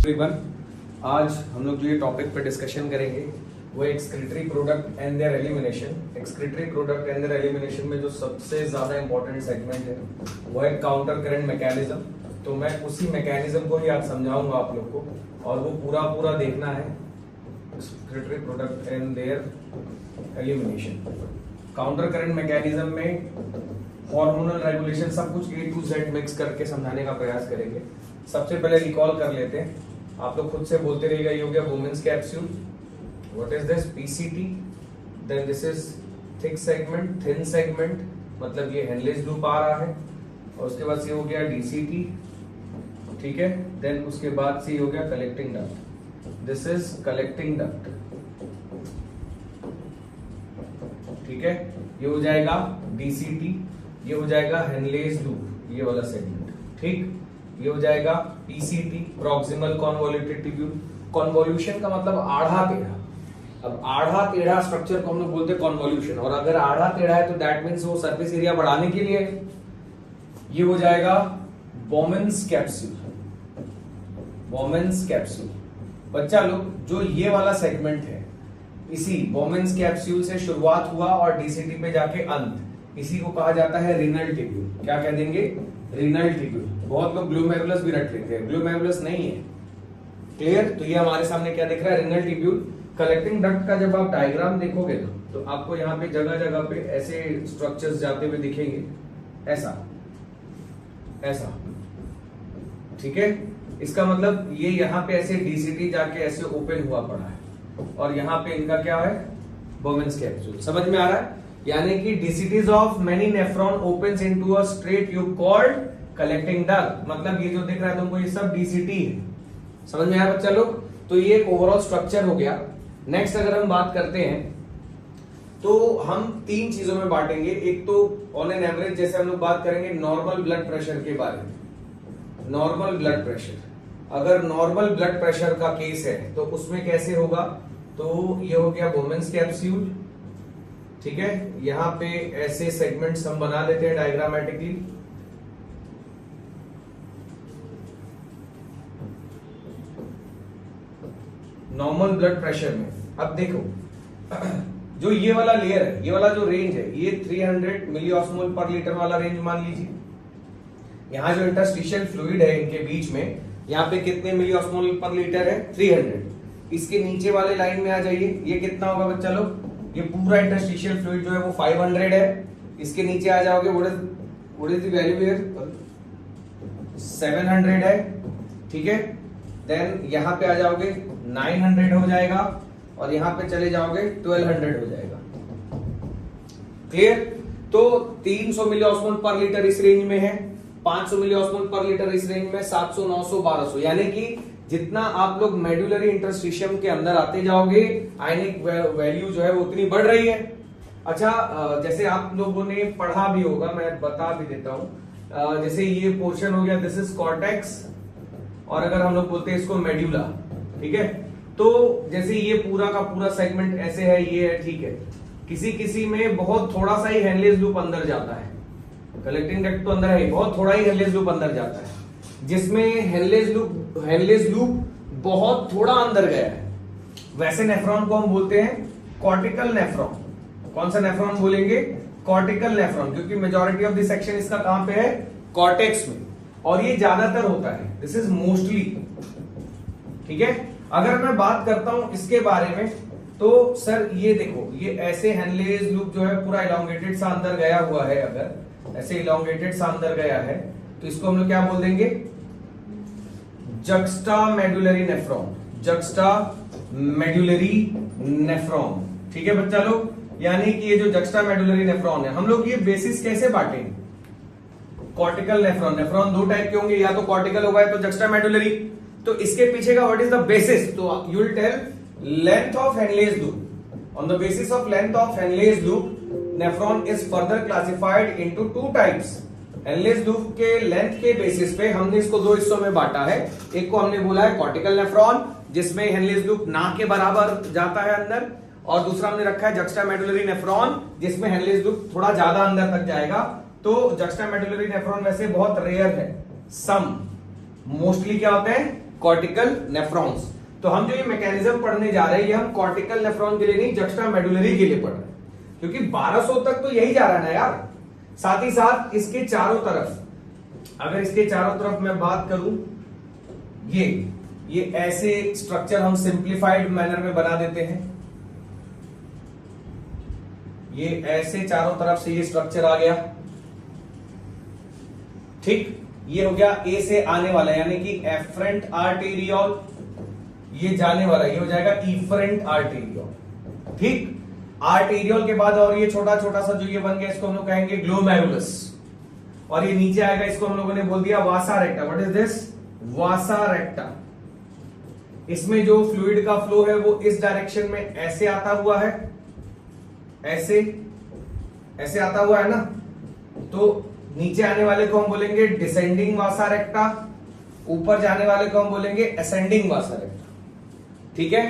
Everyone, आज हम लोग जो ये टॉपिक पे डिस्कशन करेंगे वो excretory product and there elimination. Excretory product and there elimination में जो सबसे ज्यादा इंपॉर्टेंट सेगमेंट है वो है काउंटर करंट मैकेनिज्म। तो मैं उसी मैकेनिज्म को ही आज समझाऊंगा आप लोग को, और वो पूरा देखना है excretory product and there elimination. Counter current mechanism में हार्मोनल रेगुलेशन सब कुछ A to Z मिक्स करके समझाने का प्रयास करेंगे। सबसे पहले रिकॉल कर लेते हैं, आप लोग खुद से बोलते रहिएगा। ये हो गया Bowman's capsule, what is this? PCT, then this is thick segment, thin segment, मतलब ये हेनलेस लूप आ रहा है। और उसके बाद से हो गया DCT, ठीक है। देन उसके बाद से हो गया collecting duct, this is collecting duct, ठीक है। ये हो जाएगा DCT, ये हो जाएगा हेनलेस लूप, ये वाला सेगमेंट, ठीक। ये हो जाएगा PCT, proximal convoluted tubule. Convolution का मतलब आधा टेढ़ा। अब आधा टेढ़ा स्ट्रक्चर को हम लोग बोलते हैं कॉन्वोल्यूशन, और अगर आधा टेढ़ा है तो दैट मींस वो सरफेस एरिया बढ़ाने के लिए। ये हो जाएगा बोमेन्स कैप्सूल, बोमेन्स कैप्सूल। बच्चा लोग, जो ये वाला सेगमेंट है, इसी बोमेन्स कैप्सूल से शुरुआत हुआ और DCT पे जाके अंत, इसी को कहा जाता है रीनल ट्यूब्यूल। क्या कह देंगे? Renal tubule. बहुत लोग ग्लोमेरुलस भी रट लेते हैं, ग्लोमेरुलस नहीं है, क्लियर। तो ये हमारे सामने क्या दिख रहा है? Renal tubule. कलेक्टिंग डक्ट का जब आप डायग्राम देखोगे ना, तो आपको यहाँ पे जगह जगह पे ऐसे स्ट्रक्चर्स जाते हुए दिखेंगे, ऐसा ऐसा, ठीक है। इसका मतलब ये यहाँ पे ऐसे DCT जाके ऐसे ओपन हुआ पड़ा है, और यहाँ पे इनका क्या है? Bowman's capsule. समझ में आ रहा है? यानी कि DCTs of many nephron opens into a straight tube called collecting duct. मतलब ये जो दिख रहा है तुमको, ये सब DCT है। समझ में आया बच्चा लोग? तो ये एक ओवरऑल स्ट्रक्चर हो गया। नेक्स्ट अगर हम बात करते हैं तो हम तीन चीजों में बांटेंगे। एक तो ऑन एन एवरेज, जैसे हम लोग बात करेंगे नॉर्मल ब्लड प्रेशर के बारे में। नॉर्मल ब्लड प्रेशर, अगर नॉर्मल ब्लड प्रेशर का केस है तो उसमें कैसे होगा? तो ये हो गया वुमेन्स कैप्सूल, ठीक है। यहां पे ऐसे सेगमेंट्स हम बना लेते हैं डायग्रामेटिकली। नॉर्मल ब्लड प्रेशर में अब देखो, जो ये वाला लेयर है, ये वाला जो रेंज है, ये 300 मिलीऑस्मोल पर लीटर वाला रेंज मान लीजिए। यहां जो इंटरस्टिशियल फ्लूइड है इनके बीच में, यहां पे कितने मिलीऑस्मोल पर लीटर है? 300। इसके नीचे वाले लाइन में आ जाइए, ये कितना होगा बच्चा लोग? ये पूरा इंटरस्टिशियल फ्लूइड जो है वो 500 है। इसके नीचे आ जाओगे, what is the value here? 700 है, ठीक है। देन यहां पे आ जाओगे 900 हो जाएगा, और यहां पे चले जाओगे 1200 हो जाएगा, क्लियर। तो 300 मिलीऑस्मोल पर लीटर इस रेंज में है, 500 मिलीऑस्मोल पर लीटर इस रेंज में, 700, 900, 1200। यानी कि जितना आप लोग मेडुलरी इंटरस्टिशियम के अंदर आते जाओगे, आयनिक वैल्यू जो है वो उतनी बढ़ रही है। अच्छा, जैसे आप लोगों ने पढ़ा भी होगा, मैं बता भी देता हूं। जैसे ये पोर्शन हो गया, दिस इज कॉर्टेक्स, और अगर हम लोग बोलते हैं इसको मेड्यूला, ठीक है। तो जैसे ये पूरा का पूरा सेगमेंट ऐसे है, ये है, ठीक है। किसी किसी में बहुत थोड़ा सा ही हेनलेस लूप अंदर जाता है, कलेक्टिंग डक्ट तो अंदर है, बहुत थोड़ा ही हेनलेस लूप अंदर जाता है। जिसमें हेनलेस लूप बहुत थोड़ा अंदर गया है, वैसे नेफ्रॉन को हम बोलते हैं कॉर्टिकल नेफ्रॉन। कौन सा नेफ्रॉन बोलेंगे? कॉर्टिकल नेफ्रॉन, क्योंकि मेजॉरिटी ऑफ द सेक्शन इसका कहां पे है? कॉर्टेक्स में, और ये ज्यादातर होता है, दिस इज मोस्टली, ठीक है। अगर मैं बात करता हूं इसके बारे में, तो सर ये देखो, ये ऐसे हेनलेस लूप जो है पूरा इलॉन्गेटेड सा अंदर गया हुआ है। अगर ऐसे इलॉन्गेटेड सा अंदर गया है तो इसको हम लोग क्या बोल देंगे? Juxta medullary nephron, juxta medullary nephron, ठीक है बच्चा लोग। यानी कि ये जो जक्स्टा मेडुलरी नेफ्रॉन है, हम लोग ये बेसिस कैसे बांटेंगे? कॉर्टिकल नेफ्रॉन, नेफ्रॉन दो टाइप के होंगे, या तो कॉर्टिकल होगा तो जक्स्टा मेडुलरी। तो इसके पीछे का व्हाट इज द बेसिस? तो you will tell length of Henle's loop. On the basis of length of Henle's loop, nephron is further classified into two types. Henle's loop के length के basis पे हमने इसको दो हिस्सों में बांटा है। एक को हमने बोला है कॉर्टिकल नेफ्रॉन, जिसमें हेनलेस लूप नाक के बराबर जाता है अंदर, और दूसरा हमने रखा है जक्स्टा मेडुलरी नेफ्रॉन, जिसमें हेनलेस लूप थोड़ा ज्यादा अंदर तक जाएगा। तो जक्स्टा मेडुलरी नेफ्रॉन वैसे बहुत रेयर है, सम मोस्टली क्या होते हैं कॉर्टिकल नेफ्रॉन्स। तो हम जो ये मैकेनिज्म पढ़ने जा रहे हैं ये हम कॉर्टिकल नेफ्रॉन के लिए नहीं, जक्स्टा मेडुलरी के लिए पढ़ रहे हैं, क्योंकि 1200 तक तो यही जा रहा है ना यार। साथ ही साथ इसके चारों तरफ, अगर इसके चारों तरफ मैं बात करूं, ये ऐसे स्ट्रक्चर हम सिंप्लीफाइड मैनर में बना देते हैं। ये ऐसे चारों तरफ से ये स्ट्रक्चर आ गया, ठीक। ये हो गया ए से आने वाला, यानी कि एफरेंट आर्टेरियोल, ये जाने वाला, ये हो जाएगा इफरेंट आर्टेरियोल, ठीक। आर्टेरियोल के बाद और ये छोटा छोटा सा जो ये बन गया, इसको हम लोग कहेंगे ग्लोमेरुलस, और ये नीचे आएगा, इसको हम लोगों ने बोल दिया vasa recta. What is this? Vasa recta. इसमें जो फ्लूइड का फ्लो है वो इस डायरेक्शन में ऐसे आता हुआ है, ऐसे आता हुआ है ना, तो नीचे आने वाले को हम बोलेंगे डिसेंडिंग वासा रेक्टा, ऊपर जाने वाले को हम बोलेंगे असेंडिंग वासा रेक्टा, ठीक है।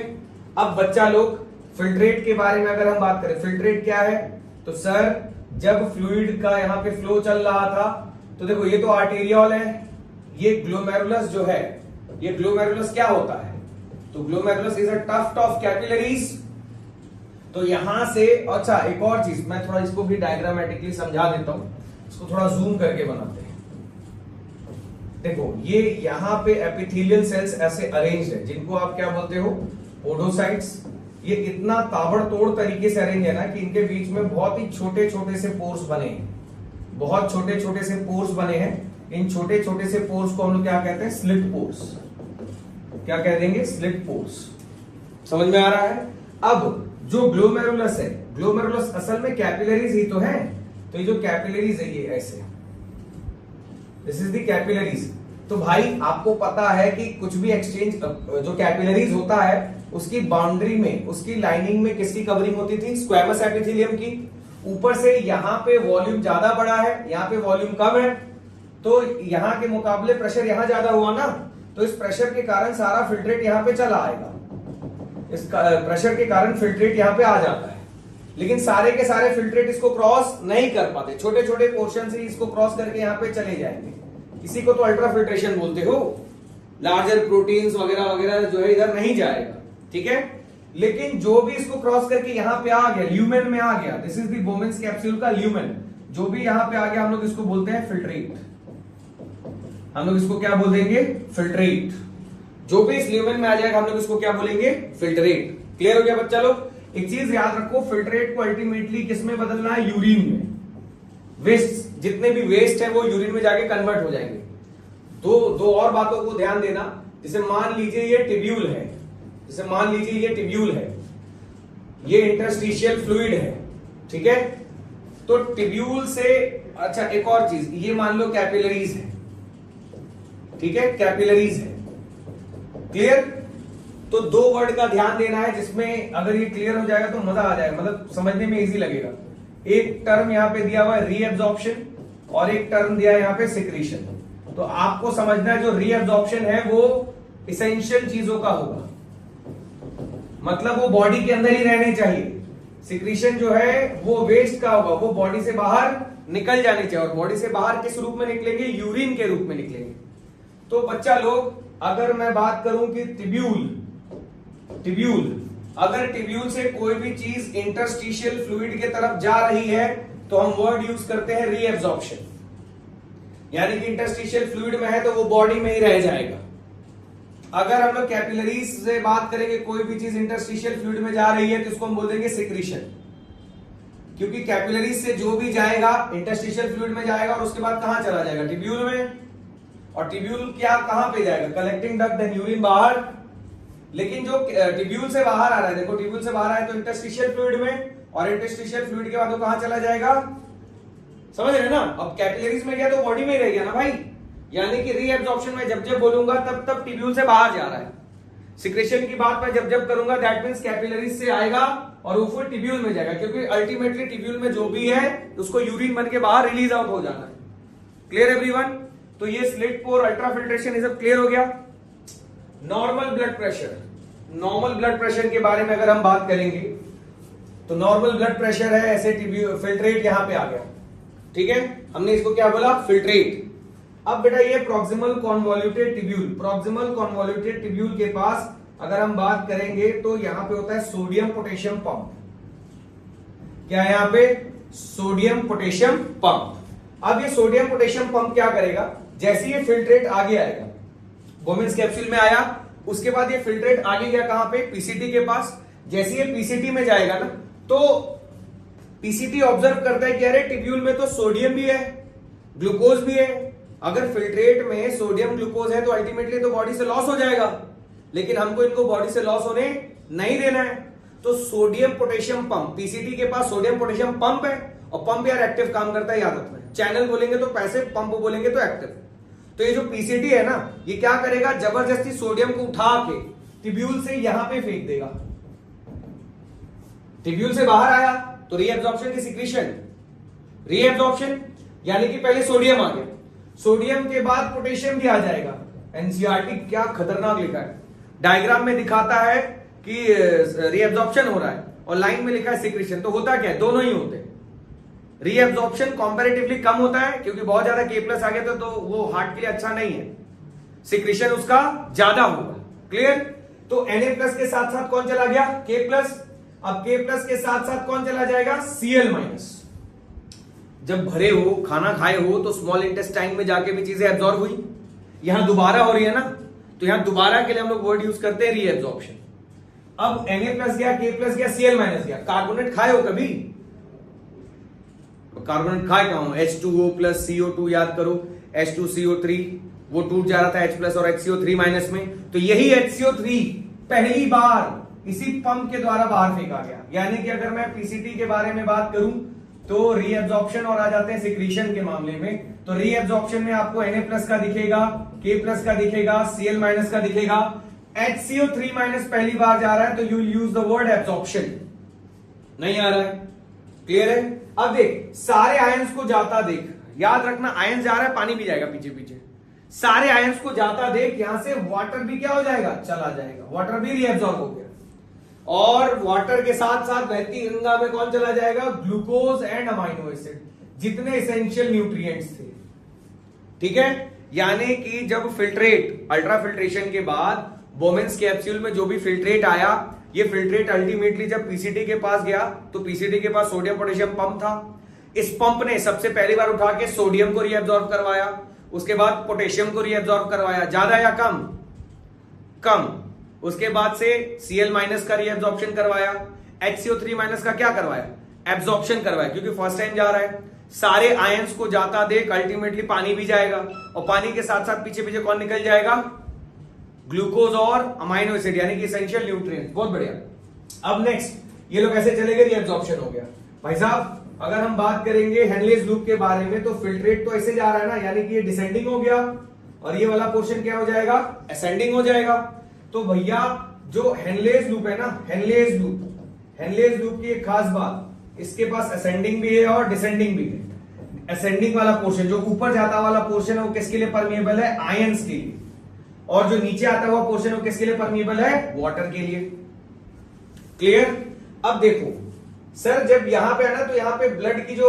अब बच्चा लोग फिल्ट्रेट के बारे में अगर हम बात करें, फिल्ट्रेट क्या है, तो सर जब फ्लूइड का यहां पे फ्लो चल रहा था, तो देखो ये तो आर्टेरियोल है, ये ग्लोमेरुलस जो है, ये ग्लोमेरुलस क्या होता है, तो glomerulus is a tuft of capillaries. तो यहां से, अच्छा एक और चीज मैं थोड़ा इसको भी डायग्रामेटिकली समझा देता हूं, इसको थोड़ा जूम करके बनाते हैं। देखो ये यहां पे एपिथेलियल सेल्स ऐसे अरेंज है, जिनको आप क्या बोलते हो, पोडोसाइट्स। ये इतना ताबड़तोड़ तरीके से अरेंज है ना कि इनके बीच में बहुत ही छोटे छोटे से पोर्स बने हैं, बहुत छोटे छोटे से पोर्स बने हैं। इन छोटे छोटे से पोर्स को हम लोग क्या कहते हैं, स्लिट पोर्स। क्या कह देंगे, स्लिट पोर्स। समझ में आ रहा है? अब जो ग्लोमेरुलस है, ग्लोमेरुलस असल में कैपिलरीज ही तो है, तो ये जो कैपिलरीज है ये ऐसे, दिस इज द कैपिलरीज। तो भाई आपको पता है कि कुछ भी एक्सचेंज, जो कैपिलरीज होता है उसकी बाउंड्री में, उसकी लाइनिंग में किसकी कवरिंग होती थी, स्क्वैमस एपिथेलियम की। ऊपर से यहां पे वॉल्यूम ज्यादा बड़ा है, यहां पे वॉल्यूम कम है, तो यहां के मुकाबले प्रेशर यहां ज्यादा हुआ ना, तो इस प्रेशर के कारण सारा फिल्ट्रेट यहां पे चला आएगा, इस प्रेशर के कारण फिल्ट्रेट यहां पे आ जाता है। लेकिन सारे के सारे फिल्ट्रेट इसको क्रॉस नहीं कर पाते, छोटे छोटे पोर्शन से इसको क्रॉस करके यहां पे चले जाएंगे। इसी को तो अल्ट्रा फिल्ट्रेशन बोलते हो। लार्जर प्रोटीन्स वगैरह वगैरह जो है इधर नहीं जाएगा, ठीक है। लेकिन जो भी इसको क्रॉस करके यहां पे आ गया, ल्यूमेन में आ गया, this is the Bowman's capsule का ल्यूमेन, जो भी यहां पे आ गया हम लोग इसको बोलते हैं फिल्ट्रेट। हम लोग इसको क्या बोल देंगे, फिल्ट्रेट। जो भी इस ल्यूमेन में आ जाएगा हम लोग इसको क्या बोलेंगे, फिल्ट्रेट। क्लियर हो गया बच्चा लोग? एक चीज याद रखो, फिल्ट्रेट को अल्टीमेटली किसमें बदलना है, यूरिन में। वेस्ट, जितने भी वेस्ट है वो यूरिन में जाके कन्वर्ट हो जाएंगे। दो और बातों को ध्यान देना, जैसे मान लीजिए ये टिब्यूल है, जैसे मान लीजिए ये टिब्यूल है, ये इंटरस्टिशियल फ्लूइड है, ठीक है। तो टिब्यूल से, अच्छा एक और चीज, ये मान लो कैपिलरीज है, ठीक है, कैपिलरीज है। क्लियर? तो दो वर्ड का ध्यान देना है, जिसमें अगर ये क्लियर हो जाएगा तो मजा आ जाएगा, मतलब समझने में इजी लगेगा। एक टर्म यहां पे दिया हुआ है रीएब्जॉर्प्शन, और एक टर्म दिया है यहां पे सिक्रीशन। तो आपको समझना है जो रीएब्जॉर्प्शन है वो इसेंशियल चीजों का होगा, मतलब वो बॉडी के अंदर ही रहने चाहिए। सिक्रीशन जो है वो वेस्ट का होगा, वो बॉडी से बाहर निकल जाने चाहिए। और बॉडी से बाहर किस रूप में निकलेंगे, यूरिन के रूप में निकलेंगे। तो बच्चा लोग, अगर मैं बात करूं कि टिब्यूल, अगर टिब्यूल से कोई भी चीज इंटरस्टिशियल फ्लूइड के तरफ जा रही है तो हम वर्ड यूज करते हैं रीएब्जॉर्प्शन, यानी कि इंटरस्टिशियल फ्लूइड में है तो वो बॉडी में ही रह जाएगा। अगर हम लोग कैपिलरीज से बात करेंगे, कोई भी चीज इंटरस्टिशियल फ्लूइड में जा रही है तो इसको हम बोल देंगे सिक्रीशन, क्योंकि कैपिलरीज से जो भी जाएगा इंटरस्टिशियल फ्लूइड में जाएगा और उसके बाद कहां चला जाएगा, टिब्यूल में। और टिब्यूल क्या कहां पे जाएगा, कलेक्टिंग डक्ट, देन यूरिन बाहर। लेकिन जो टिब्यूल से बाहर आ रहा है, देखो टिब्यूल से बाहर आया तो इंटरस्टिशियल फ्लूइड में, और इंटरस्टिशियल फ्लूइड के बाद वो कहां चला जाएगा, समझ रहे ना। अब कैपिलरीज में गया तो बॉडी में ही रह गया ना भाई, यानी कि रीएब्जॉर्प्शन में जब जब बोलूंगा तब तब टिब्यूल से बाहर जा रहा है। सिक्रेशन की बात मैं जब जब करूंगा दैट मींस कैपिलरीज से आएगा और वो फिर टिब्यूल में जाएगा, क्योंकि अल्टीमेटली टिब्यूल में जो भी है उसको यूरिन बन के बाहर रिलीज आउट हो जाना है। Clear everyone? तो ये स्लिट पोर, अल्ट्रा फिल्ट्रेशन, ये सब क्लियर हो गया। Normal blood pressure, normal blood pressure के बारे में अगर हम बात करेंगे तो नॉर्मल ब्लड प्रेशर है ऐसे, फिल्ट्रेट यहां पे आ गया, ठीक है। हमने इसको क्या बोला, फिल्ट्रेट। अब बेटा ये proximal convoluted tubule, proximal convoluted tubule के पास अगर हम बात करेंगे तो यहां पे होता है सोडियम पोटेशियम पंप। क्या है यहां पे? Sodium potassium pump. अब ये सोडियम पोटेशियम पंप क्या करेगा, जैसे ये फिल्ट्रेट आगे आएगा, बोमेंस कैप्सूल में आया, उसके बाद ये फिल्ट्रेट आगे गया कहां पे? पीसीटी के पास। जैसे ये पीसीटी में जाएगा ना, तो पीसीटी ऑब्जर्व करता है कि अरे ट्यूब्यूल में तो सोडियम भी है, ग्लूकोज भी है। अगर फिल्ट्रेट में सोडियम ग्लूकोज है तो अल्टीमेटली तो बॉडी से लॉस हो जाएगा, लेकिन हमको इनको बॉडी से लॉस होने नहीं देना है। तो सोडियम पोटेशियम पंप, पीसीटी के पास सोडियम पोटेशियम पंप है, और पंप यार एक्टिव काम करता है, याद रखना है। चैनल बोलेंगे तो पैसिव, पंप बोलेंगे तो एक्टिव। तो ये जो पीसीटी है ना, ये क्या करेगा, जबरदस्ती सोडियम को उठा के ट्यूब्यूल से यहां पे फेंक देगा। ट्यूब्यूल से बाहर आया तो रीएब्जॉर्प्शन की सिक्रीशन, रीएब्जॉर्प्शन यानी कि पहले सोडियम आ गया, सोडियम के बाद पोटेशियम भी आ जाएगा। एनसीईआरटी क्या खतरनाक लिखा है, डायग्राम में दिखाता है कि रीएब्जॉर्प्शन हो रहा है और लाइन में लिखा है सिक्रीशन। तो होता क्या है, दोनों ही होते हैं। रीएब्जॉर्प्शन कंपैरेटिवली कम होता है क्योंकि बहुत ज्यादा K+ आ गया तो वो हार्ट के लिए अच्छा नहीं है, सिक्रीशन उसका ज्यादा होगा। क्लियर? तो Na+ के साथ साथ कौन चला गया? K+। अब K+ के साथ साथ कौन चला जाएगा? Cl-। जब भरे हो, खाना खाए हो, तो स्मॉल इंटेस्टाइन में जाके भी चीजें एब्जॉर्ब हुई, यहां दोबारा हो रही है ना, तो यहां दोबारा के लिए हम लोग वर्ड यूज करते हैं रीएब्जॉर्प्शन। अब Na+ गया, K+ गया, Cl- गया। कार्बोनेट खाए हो कभी? कार्बोनेट खाए कहां हो? H2O + CO2 याद करो, H2CO3 वो टूट जा रहा था H+ और HCO3- में, तो यही HCO3 पहली बार इसी पंप के द्वारा बाहर फेंका गया। यानी कि अगर मैं पीसीटी के बारे में बात करूं तो रीएब्जॉर्प्शन और आ जाते हैं सिक्रीशन के मामले में। तो रीएब्जॉर्प्शन में आपको Na+ का दिखेगा, K+ का दिखेगा, Cl- का दिखेगा, HCO3- पहली बार जा रहा है तो you use the word absorption. नहीं आ रहा है? क्लियर है? अब देख, सारे आयंस को जाता देख, याद रखना आयंस जा रहा है, पानी भी जाएगा पीछे पीछे। सारे आयंस को जाता देख, यहां से वाटर भी क्या हो जाएगा? चला जाएगा, वाटर भी रीएब्जॉर्ब हो गया। और वाटर के साथ साथ बहती गंगा में कौन चला जाएगा? ग्लूकोज एंड अमाइनो एसिड, जितने एसेंशियल न्यूट्रिएंट्स थे। ठीक है? यानी कि जब फिल्ट्रेट, अल्ट्रा फिल्ट्रेशन के बाद बोमेंस कैप्सूल में जो भी फिल्ट्रेट आया, ये फिल्ट्रेट अल्टीमेटली जब पीसीटी के पास गया तो पीसीटी के पास सोडियम पोटेशियम पंप था। इस पंप ने सबसे पहली बार उठा के सोडियम को रीएब्जॉर्ब करवाया, उसके बाद पोटेशियम को रीएब्जॉर्ब करवाया, ज्यादा या कम? कम। उसके बाद से Cl- का रीएब्जॉर्प्शन करवाया, HCO3- का क्या करवाया? एब्जॉर्प्शन करवाया, क्योंकि फर्स्ट टाइम जा रहा है। सारे आयंस को जाता देख अल्टीमेटली पानी भी जाएगा, और पानी के साथ साथ पीछे पीछे कौन निकल जाएगा? ग्लूकोज और अमाइनो एसिड, यानी कि एसेंशियल न्यूट्रिएंट्स। बहुत बढ़िया। अब नेक्स्ट ये लोग ऐसे चले गए, रीएब्जॉर्प्शन हो गया। भाई साहब अगर हम बात करेंगे हेनलेज लूप के बारे में, तो फिल्ट्रेट तो ऐसे जा रहा है ना, यानी कि ये डिसेंडिंग हो गया और ये वाला पोर्शन क्या हो जाएगा? असेंडिंग हो जाएगा। तो भैया जो हेनलेज लूप है ना, हेनलेज लूप की एक खास बात, इसके पास असेंडिंग भी है और डिसेंडिंग भी है। असेंडिंग वाला पोर्शन, जो ऊपर जाता वाला पोर्शन है, वो किसके लिए परमिएबल है? आयंस के लिए। और जो नीचे आता हुआ पोर्शन है वो किसके लिए परमिएबल है? वाटर के लिए। क्लियर? अब देखो सर, जब यहां पे है ना, तो यहां पे ब्लड की जो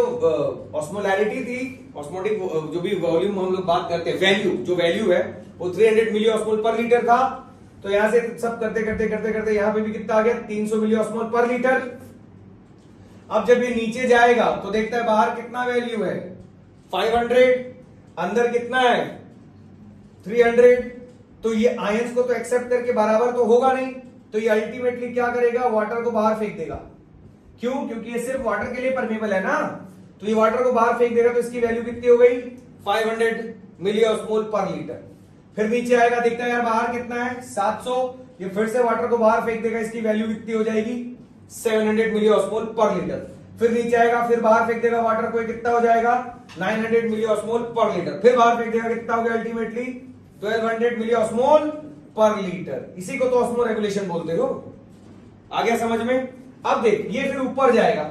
ऑस्मोलैरिटी थी, ऑस्मोटिक जो भी वॉल्यूम हम लोग बात करते हैं, वैल्यू, जो वैल्यू है वो 300 मिली ऑस्मोल पर लीटर था। तो यहां से सब करते करते करते करते यहां पे भी कितना आ गया? 300 मिली ऑस्मोल पर लीटर। अब जब ये नीचे जाएगा तो देखता है बाहर कितना वैल्यू है? 500, अंदर कितना है? 300। तो ये आयंस को तो एक्सेप्ट करके बराबर तो होगा नहीं, तो ये अल्टीमेटली क्या करेगा? वाटर को बाहर फेंक देगा। क्यों? क्योंकि ये सिर्फ वाटर के लिए परमेबल है ना, तो ये वाटर को बाहर फेंक देगा। तो इसकी वैल्यू कितनी हो गई? 500 मिली ऑस्मोल पर लीटर। फिर नीचे आएगा, देखता है यार बाहर कितना है? 700। ये फिर से वाटर को बाहर फेंक देगा, इसकी वैल्यू कितनी हो जाएगी? 700 मिली ऑस्मोल पर लीटर। फिर नीचे आएगा, फिर बाहर फेंक देगा वाटर को, कितना हो जाएगा? 900 मिली ऑस्मोल पर लीटर। फिर बाहर फेंक देगा, कितना हो गया अल्टीमेटली? 1200 मिली ऑस्मोल पर लीटर। इसी को तो ऑस्मो रेगुलेशन बोलते हो। आ गया समझ में? अब देख, ये फिर ऊपर जाएगा,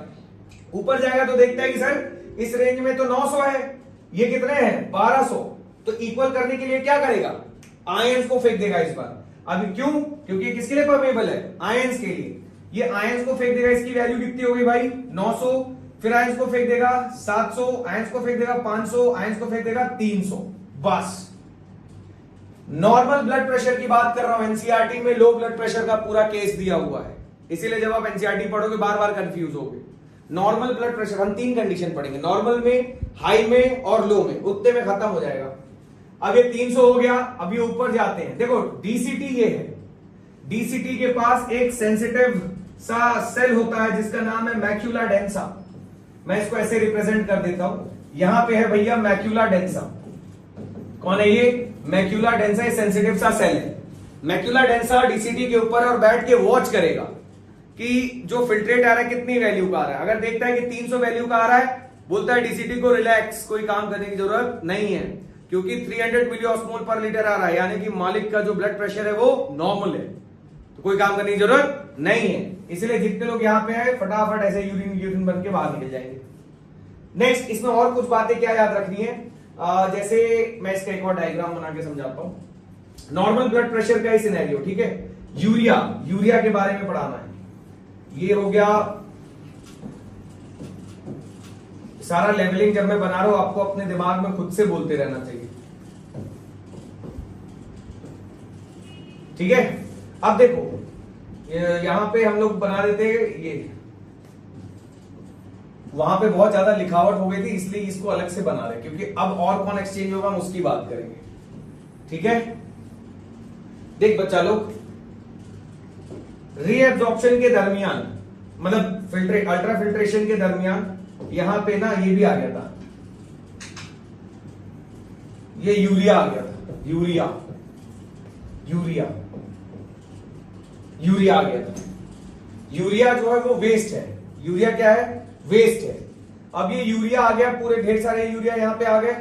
ऊपर जाएगा तो देखता है कि सर इस रेंज में तो 900 है, ये कितने हैं? 1200। तो इक्वल करने के लिए क्या करेगा? आयंस को फेंक देगा इस बार। अभी क्यों? क्योंकि किसके लिए परमेबल है? आयंस के लिए। ये आयंस को फेंक देगा, इसकी वैल्यू कितनी हो गई भाई? 900। फिर आयंस को फेंक देगा 700, आयंस को फेंक देगा 500, आयंस को फेंक देगा 300। बस नॉर्मल ब्लड प्रेशर की बात कर रहा हूं, एनसीईआरटी में लो ब्लड प्रेशर का पूरा केस दिया हुआ है, इसीलिए जब आप एनसीईआरटी पढ़ोगे बार बार कंफ्यूज होगे। नॉर्मल ब्लड प्रेशर हम 3 कंडीशन पढ़ेंगे, नॉर्मल में, हाई में और लो में, उतने में खत्म हो जाएगा। अब ये 300 हो गया, अभी ऊपर जाते हैं। देखो डीसीटी ये है, डीसीटी के पास एक सेंसिटिव सा सेल होता है जिसका नाम है मैक्यूला डेंसा। मैं इसको ऐसे रिप्रेजेंट कर देता हूं, यहां पे है भैया मैक्यूला डेंसा। कौन है ये? मैक्यूला डेंसा एक सेंसिटिव सा सेल है। मैक्यूला डेंसा डीसीटी के ऊपर और बैठ के वॉच करेगा कि जो फिल्ट्रेट आ रहा है कितनी वैल्यू का आ रहा है। अगर देखता है कि 300 वैल्यू का आ रहा है, बोलता है डीसीटी को रिलैक्स, कोई काम करने की जरूरत नहीं है, क्योंकि 300 मिलियोस्मोल पर लीटर आ रहा है, यानी कि मालिक का जो ब्लड प्रेशर है वो नॉर्मल है, तो कोई काम करने की जरूरत नहीं है। इसलिए जितने लोग यहाँ पे हैं फटाफट ऐसे यूरिन बन के बाहर निकल जाएंगे। नेक्स्ट, इसमें और कुछ बातें क्या याद रखनी है, जैसे मैं इसका एक और डायग्राम बना के समझाता हूं। नॉर्मल ब्लड प्रेशर का ही सिनेरियो, ठीक है। यूरिया के बारे में पढ़ाना है। ये हो गया सारा लेवलिंग। जब मैं बना रहा हूं आपको अपने दिमाग में खुद से बोलते रहना चाहिए, ठीक है। अब देखो यहां पे हम लोग बना देते ये, वहां पे बहुत ज्यादा लिखावट हो गई थी इसलिए इसको अलग से बना रहे, क्योंकि अब और कौन एक्सचेंज होगा हम उसकी बात करेंगे, ठीक है। देख बच्चा लोग, रीएब्जॉर्प्शन के दरमियान, मतलब अल्ट्रा फिल्ट्रेशन के दरमियान यहां पे ना ये भी आ गया था, ये यूरिया आ गया था, यूरिया आ गया था। यूरिया जो है वो वेस्ट है, यूरिया क्या है? वेस्ट है। अब ये यूरिया आ गया, पूरे ढेर सारे यूरिया यहां पे आ गए।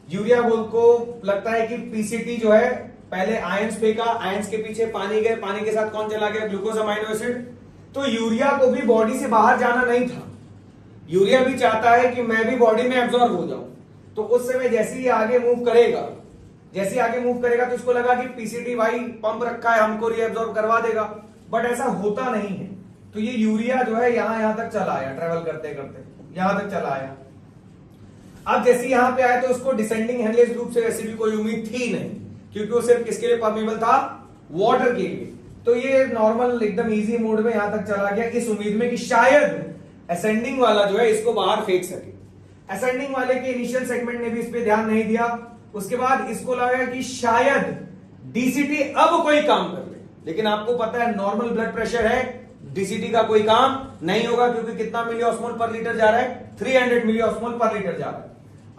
यूरिया बोल को लगता है कि पीसीटी जो है, पहले आयंस फेंका, आयंस के पीछे पानी गए, पानी के साथ कौन चला गया? Glucose amino acid. तो यूरिया को भी बॉडी से बाहर जाना नहीं था, यूरिया भी चाहता है कि मैं भी बॉडी में एब्जॉर्ब हो जाऊं। तो उस समय जैसे ही आगे मूव करेगा, तो इसको लगा कि पीसीटी भाई पंप रखा है, हमको रीअब्जॉर्ब करवा देगा, बट ऐसा होता नहीं है। तो ये यूरिया जो है यहां तक चला आया, ट्रेवल करते करते यहां तक चला आया। अब जैसे यहां पे आया तो उसको डिसेंडिंग हेनलेस लूप से वैसे भी कोई उम्मीद थी नहीं, क्योंकि वो सिर्फ किसके लिए परमेबल था? वाटर के लिए। तो ये नॉर्मल एकदम इजी मोड में यहां तक चला गया, इस उम्मीद में कि शायद असेंडिंग वाला जो है इसको बाहर फेंक सके। असेंडिंग वाले के इनिशियल सेगमेंट ने भी इस पे ध्यान नहीं दिया। उसके बाद इसको लगा कि शायद डीसीटी अब कोई काम कर ले, लेकिन आपको पता है नॉर्मल ब्लड प्रेशर है, डीसीटी का कोई काम नहीं होगा, क्योंकि कितना मिलियोस्मोल पर लीटर जा रहा है? 300 मिलियोस्मोल पर लीटर जा रहा है।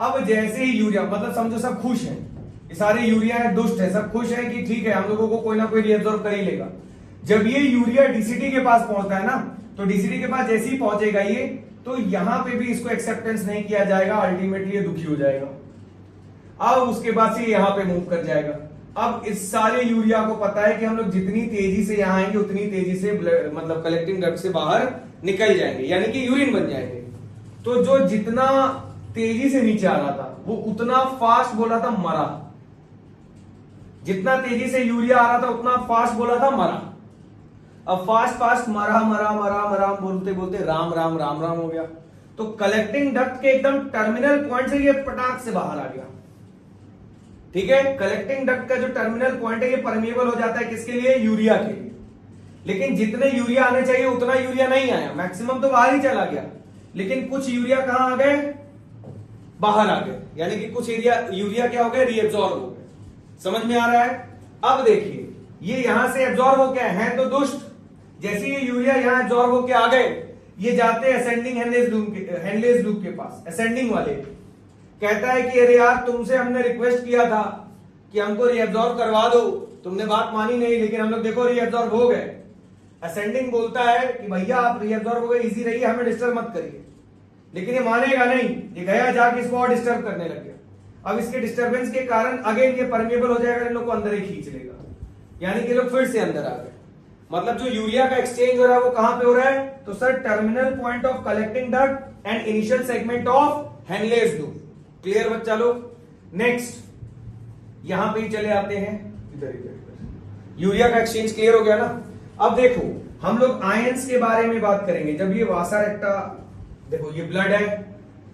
अब जैसे ही यूरिया, मतलब समझो सब खुश हैं, ये सारे यूरिया है, दुष्ट है, सब खुश है कि ठीक है हम लोगों को कोई ना कोई रीअब्जॉर्ब कर ही लेगा। जब ये यूरिया डीसीटी के पास पहुंचता है ना, तो डीसीटी के पास जैसे ही पहुंचेगा ये, तो यहां पे भी इसको एक्सेप्टेंस नहीं किया जाएगा, अल्टीमेटली ये दुखी हो जाएगा। अब उसके बाद से यहां पे मूव कर जाएगा। अब इस सारे यूरिया को पता है कि हम लोग जितनी तेजी से यहां आएंगे उतनी तेजी से मतलब कलेक्टिंग डक्ट से बाहर निकल जाएंगे, यानी कि यूरिन बन जाएंगे। तो जो जितना तेजी से नीचे आ रहा था वो उतना फास्ट बोला था मरा, जितना तेजी से यूरिया आ रहा था उतना फास्ट बोला था मरा। अब फास्ट मरा बोलते बोलते राम राम राम राम हो गया। तो कलेक्टिंग डक्ट के एकदम टर्मिनल पॉइंट से ये पटाख से बाहर आ गया, ठीक है। कलेक्टिंग डक्ट का जो टर्मिनल पॉइंट है ये परमेबल हो जाता है किसके लिए? यूरिया के लिए। लेकिन जितने यूरिया आने चाहिए उतना यूरिया नहीं आया, मैक्सिमम तो बाहर ही चला गया, लेकिन कुछ यूरिया कहां आ गए? बाहर आ गए, यानी कि कुछ यूरिया क्या हो गए? रीएब्जॉर्ब हो गए। समझ में आ रहा है? अब देखिए ये यहां से एब्जॉर्ब हो गया है तो दुष्ट, जैसे ये यूरिया यहां एब्जॉर्ब होके आ गए, ये जाते हैं असेंडिंग हेनलेस लूप के पास, असेंडिंग वाले। कहता है कि अरे यार तुमसे हमने रिक्वेस्ट किया था कि हमको रीअब्जॉर्ब करवा दो, तुमने बात मानी नहीं, लेकिन हम लोग देखो रीअब्जॉर्ब हो गए। असेंडिंग बोलता है कि भैया आप रीअब्जॉर्ब हो गए, इजी रहिए, हमें डिस्टर्ब मत करिए, लेकिन ये मानेगा नहीं, ये गया जाके इसको और डिस्टर्ब करने लग गया। अब इसके डिस्टर्बेंस के कारण अगेन ये परमेबल हो जाएगा, इन लोग को अंदर ही खींच लेगा, यानी कि लोग फिर से अंदर आ गए। मतलब जो यूरिया का एक्सचेंज हो रहा है वो कहां पे हो रहा है? तो sir terminal point of collecting duct and initial segment of Henle's loop. Clear बच्चा लोग? नेक्स्ट यहां पे ही चले आते हैं, इधर यूरिया का एक्सचेंज क्लियर हो गया ना। अब देखो हम लोग आयंस के बारे में बात करेंगे। जब ये वासा रेक्टा, देखो ये ब्लड है,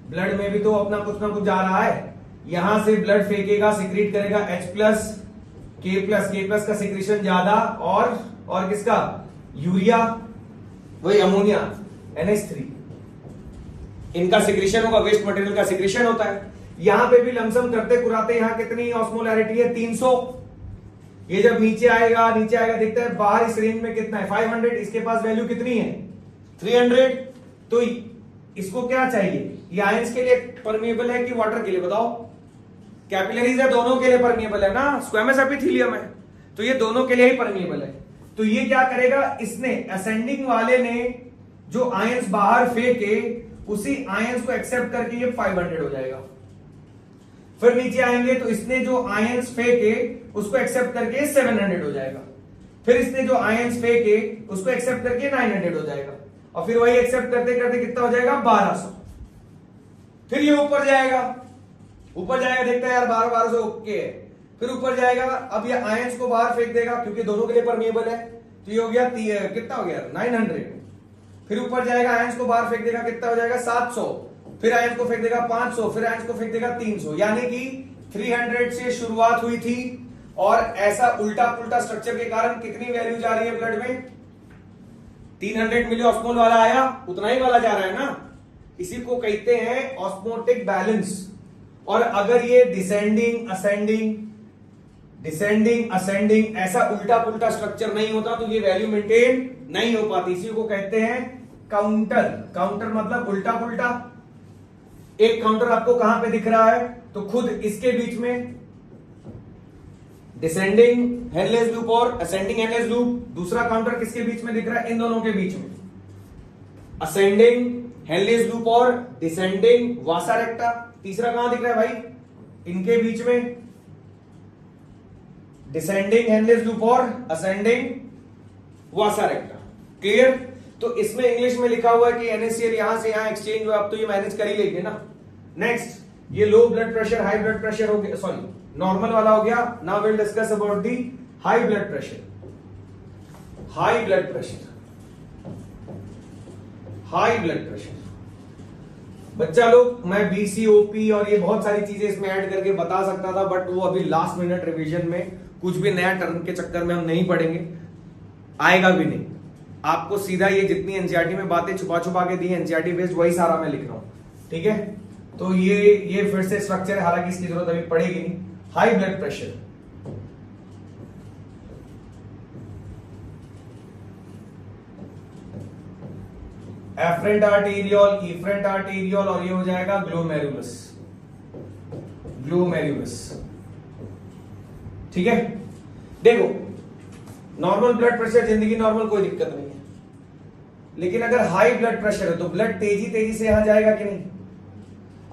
ब्लड में भी तो अपना कुछ ना कुछ जा रहा है, यहां से ब्लड फेंकेगा, सिक्रीट करेगा H प्लस K प्लस का सिक्रीशन ज्यादा, और किसका, यूरिया, वही अमोनिया NH3, इनका सिक्रीशन होगा, वेस्ट मटेरियल का सिक्रीशन होता है। यहां पे भी लमसम करते कुराते यहां कितनी ऑस्मोलैरिटी है, 300। ये जब नीचे आएगा दिखता है बाहर इस रेंज में कितना है, 500, इसके पास वैल्यू कितनी है, 300। तो इसको क्या चाहिए, ये आयंस के लिए परमिएबल है कि वाटर के लिए, बताओ। कैपिलरीज है, दोनों के लिए परमिएबल है ना, स्क्वेमस एपिथेलियम है, तो ये दोनों के लिए ही परमिएबल है। तो ये क्या करेगा, इसने असेंडिंग वाले ने जो आयंस बाहर फेंके उसी आयंस को एक्सेप्ट करके ये 500 हो जाएगा। फिर नीचे आएंगे तो इसने जो आयंस फेंके उसको एक्सेप्ट करके 700 हो जाएगा। फिर इसने जो आयंस फेंके उसको एक्सेप्ट करके 900 हो जाएगा, और फिर वही एक्सेप्ट करते करते कितना हो जाएगा, 1200। फिर ये ऊपर जाएगा देखता है यार 1200 ओके है। फिर ऊपर जाएगा, अब ये आयंस को बाहर फेंक देगा क्योंकि दोनों के लिए परमिएबल है, तो ये हो गया कितना हो गया, 900। फिर ऊपर जाएगा, आयंस को बाहर फेंक देगा, कितना हो जाएगा, 700। फिर आयंस को फेंक देगा 500, फिर आयंस को फेंक देगा 300, यानी कि 300 से शुरुआत हुई थी, और ऐसा उल्टा पुल्टा स्ट्रक्चर के कारण कितनी वैल्यू जा रही है ब्लड में, 300 मिली ऑस्मोल वाला आया, उतना ही वाला जा रहा है ना, इसी को कहते हैं ऑस्मोटिक बैलेंस। और अगर ये डिसेंडिंग असेंडिंग ऐसा उल्टा पुल्टा स्ट्रक्चर नहीं होता तो ये वैल्यू मेंटेन नहीं हो पाती, इसी को कहते हैं काउंटर मतलब उल्टा पुल्टा। एक काउंटर आपको कहां पे दिख रहा है, तो खुद इसके बीच में डिसेंडिंग हेनलेस लूप और असेंडिंग हेनलेस लूप। दूसरा काउंटर किसके बीच में दिख रहा है, इन दोनों के बीच में असेंडिंग हेनलेस लूप और डिसेंडिंग वासा रेक्टा। तीसरा कहां दिख रहा है भाई, इनके बीच में डिसेंडिंग हेनलेस लूप और असेंडिंग वासा रेक्टा। क्लियर। तो इसमें इंग्लिश में लिखा हुआ है कि NaCl यहां से यहां एक्सचेंज हुआ, अब तो ये मैनेज कर ही लेंगे ना। नेक्स्ट, ये low blood pressure high blood pressure हो गया, सॉरी नॉर्मल वाला हो गया। Now will discuss about the high blood pressure. High blood pressure बच्चा लोग, मैं BCOP और ये बहुत सारी चीजें इसमें ऐड करके बता सकता था, बट वो अभी लास्ट मिनट रिवीजन में कुछ भी नया टर्म के चक्कर में हम नहीं पढ़ेंगे, आएगा भी नहीं। आपको सीधा ये जितनी एनसीईआरटी में बातें छुपा के दी एनसीईआरटी बेस्ड, वही सारा मैं लिख रहा हूं, ठीक है। तो ये फिर से स्ट्रक्चर है, हालांकि इसकी जरूरत अभी पड़ेगी नहीं। High blood pressure, afferent arteriole, efferent arteriole, और ये हो जाएगा ग्लोमेरुलस। ठीक है। देखो, नॉर्मल ब्लड प्रेशर जिंदगी नॉर्मल, कोई दिक्कत नहीं है, लेकिन अगर हाई ब्लड प्रेशर है तो ब्लड तेजी से यहां जाएगा कि नहीं।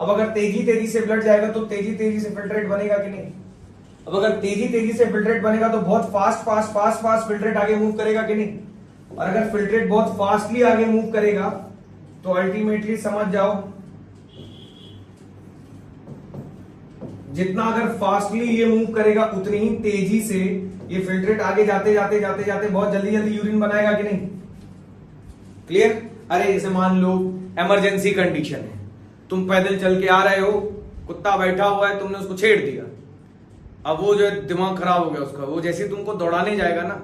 अब अगर तेजी से ब्लड जाएगा तो तेजी से फिल्ट्रेट बनेगा कि नहीं। अब अगर तेजी से फिल्ट्रेट बनेगा तो बहुत फास्ट फिल्ट्रेट आगे मूव करेगा कि नहीं। और अगर फिल्ट्रेट बहुत फास्टली आगे मूव करेगा तो अल्टीमेटली समझ जाओ, जितना अगर फास्टली ये मूव करेगा उतनी ही तेजी से ये फिल्ट्रेट आगे जाते बहुत जल्दी यूरिन बनाएगा कि नहीं। क्लियर। अरे जैसे मान लो इमरजेंसी कंडीशन है, तुम पैदल चल के आ रहे हो, कुत्ता बैठा हुआ है, तुमने उसको छेड़ दिया, अब वो जो दिमाग खराब हो गया उसका, वो जैसे तुमको दौड़ाने जाएगा ना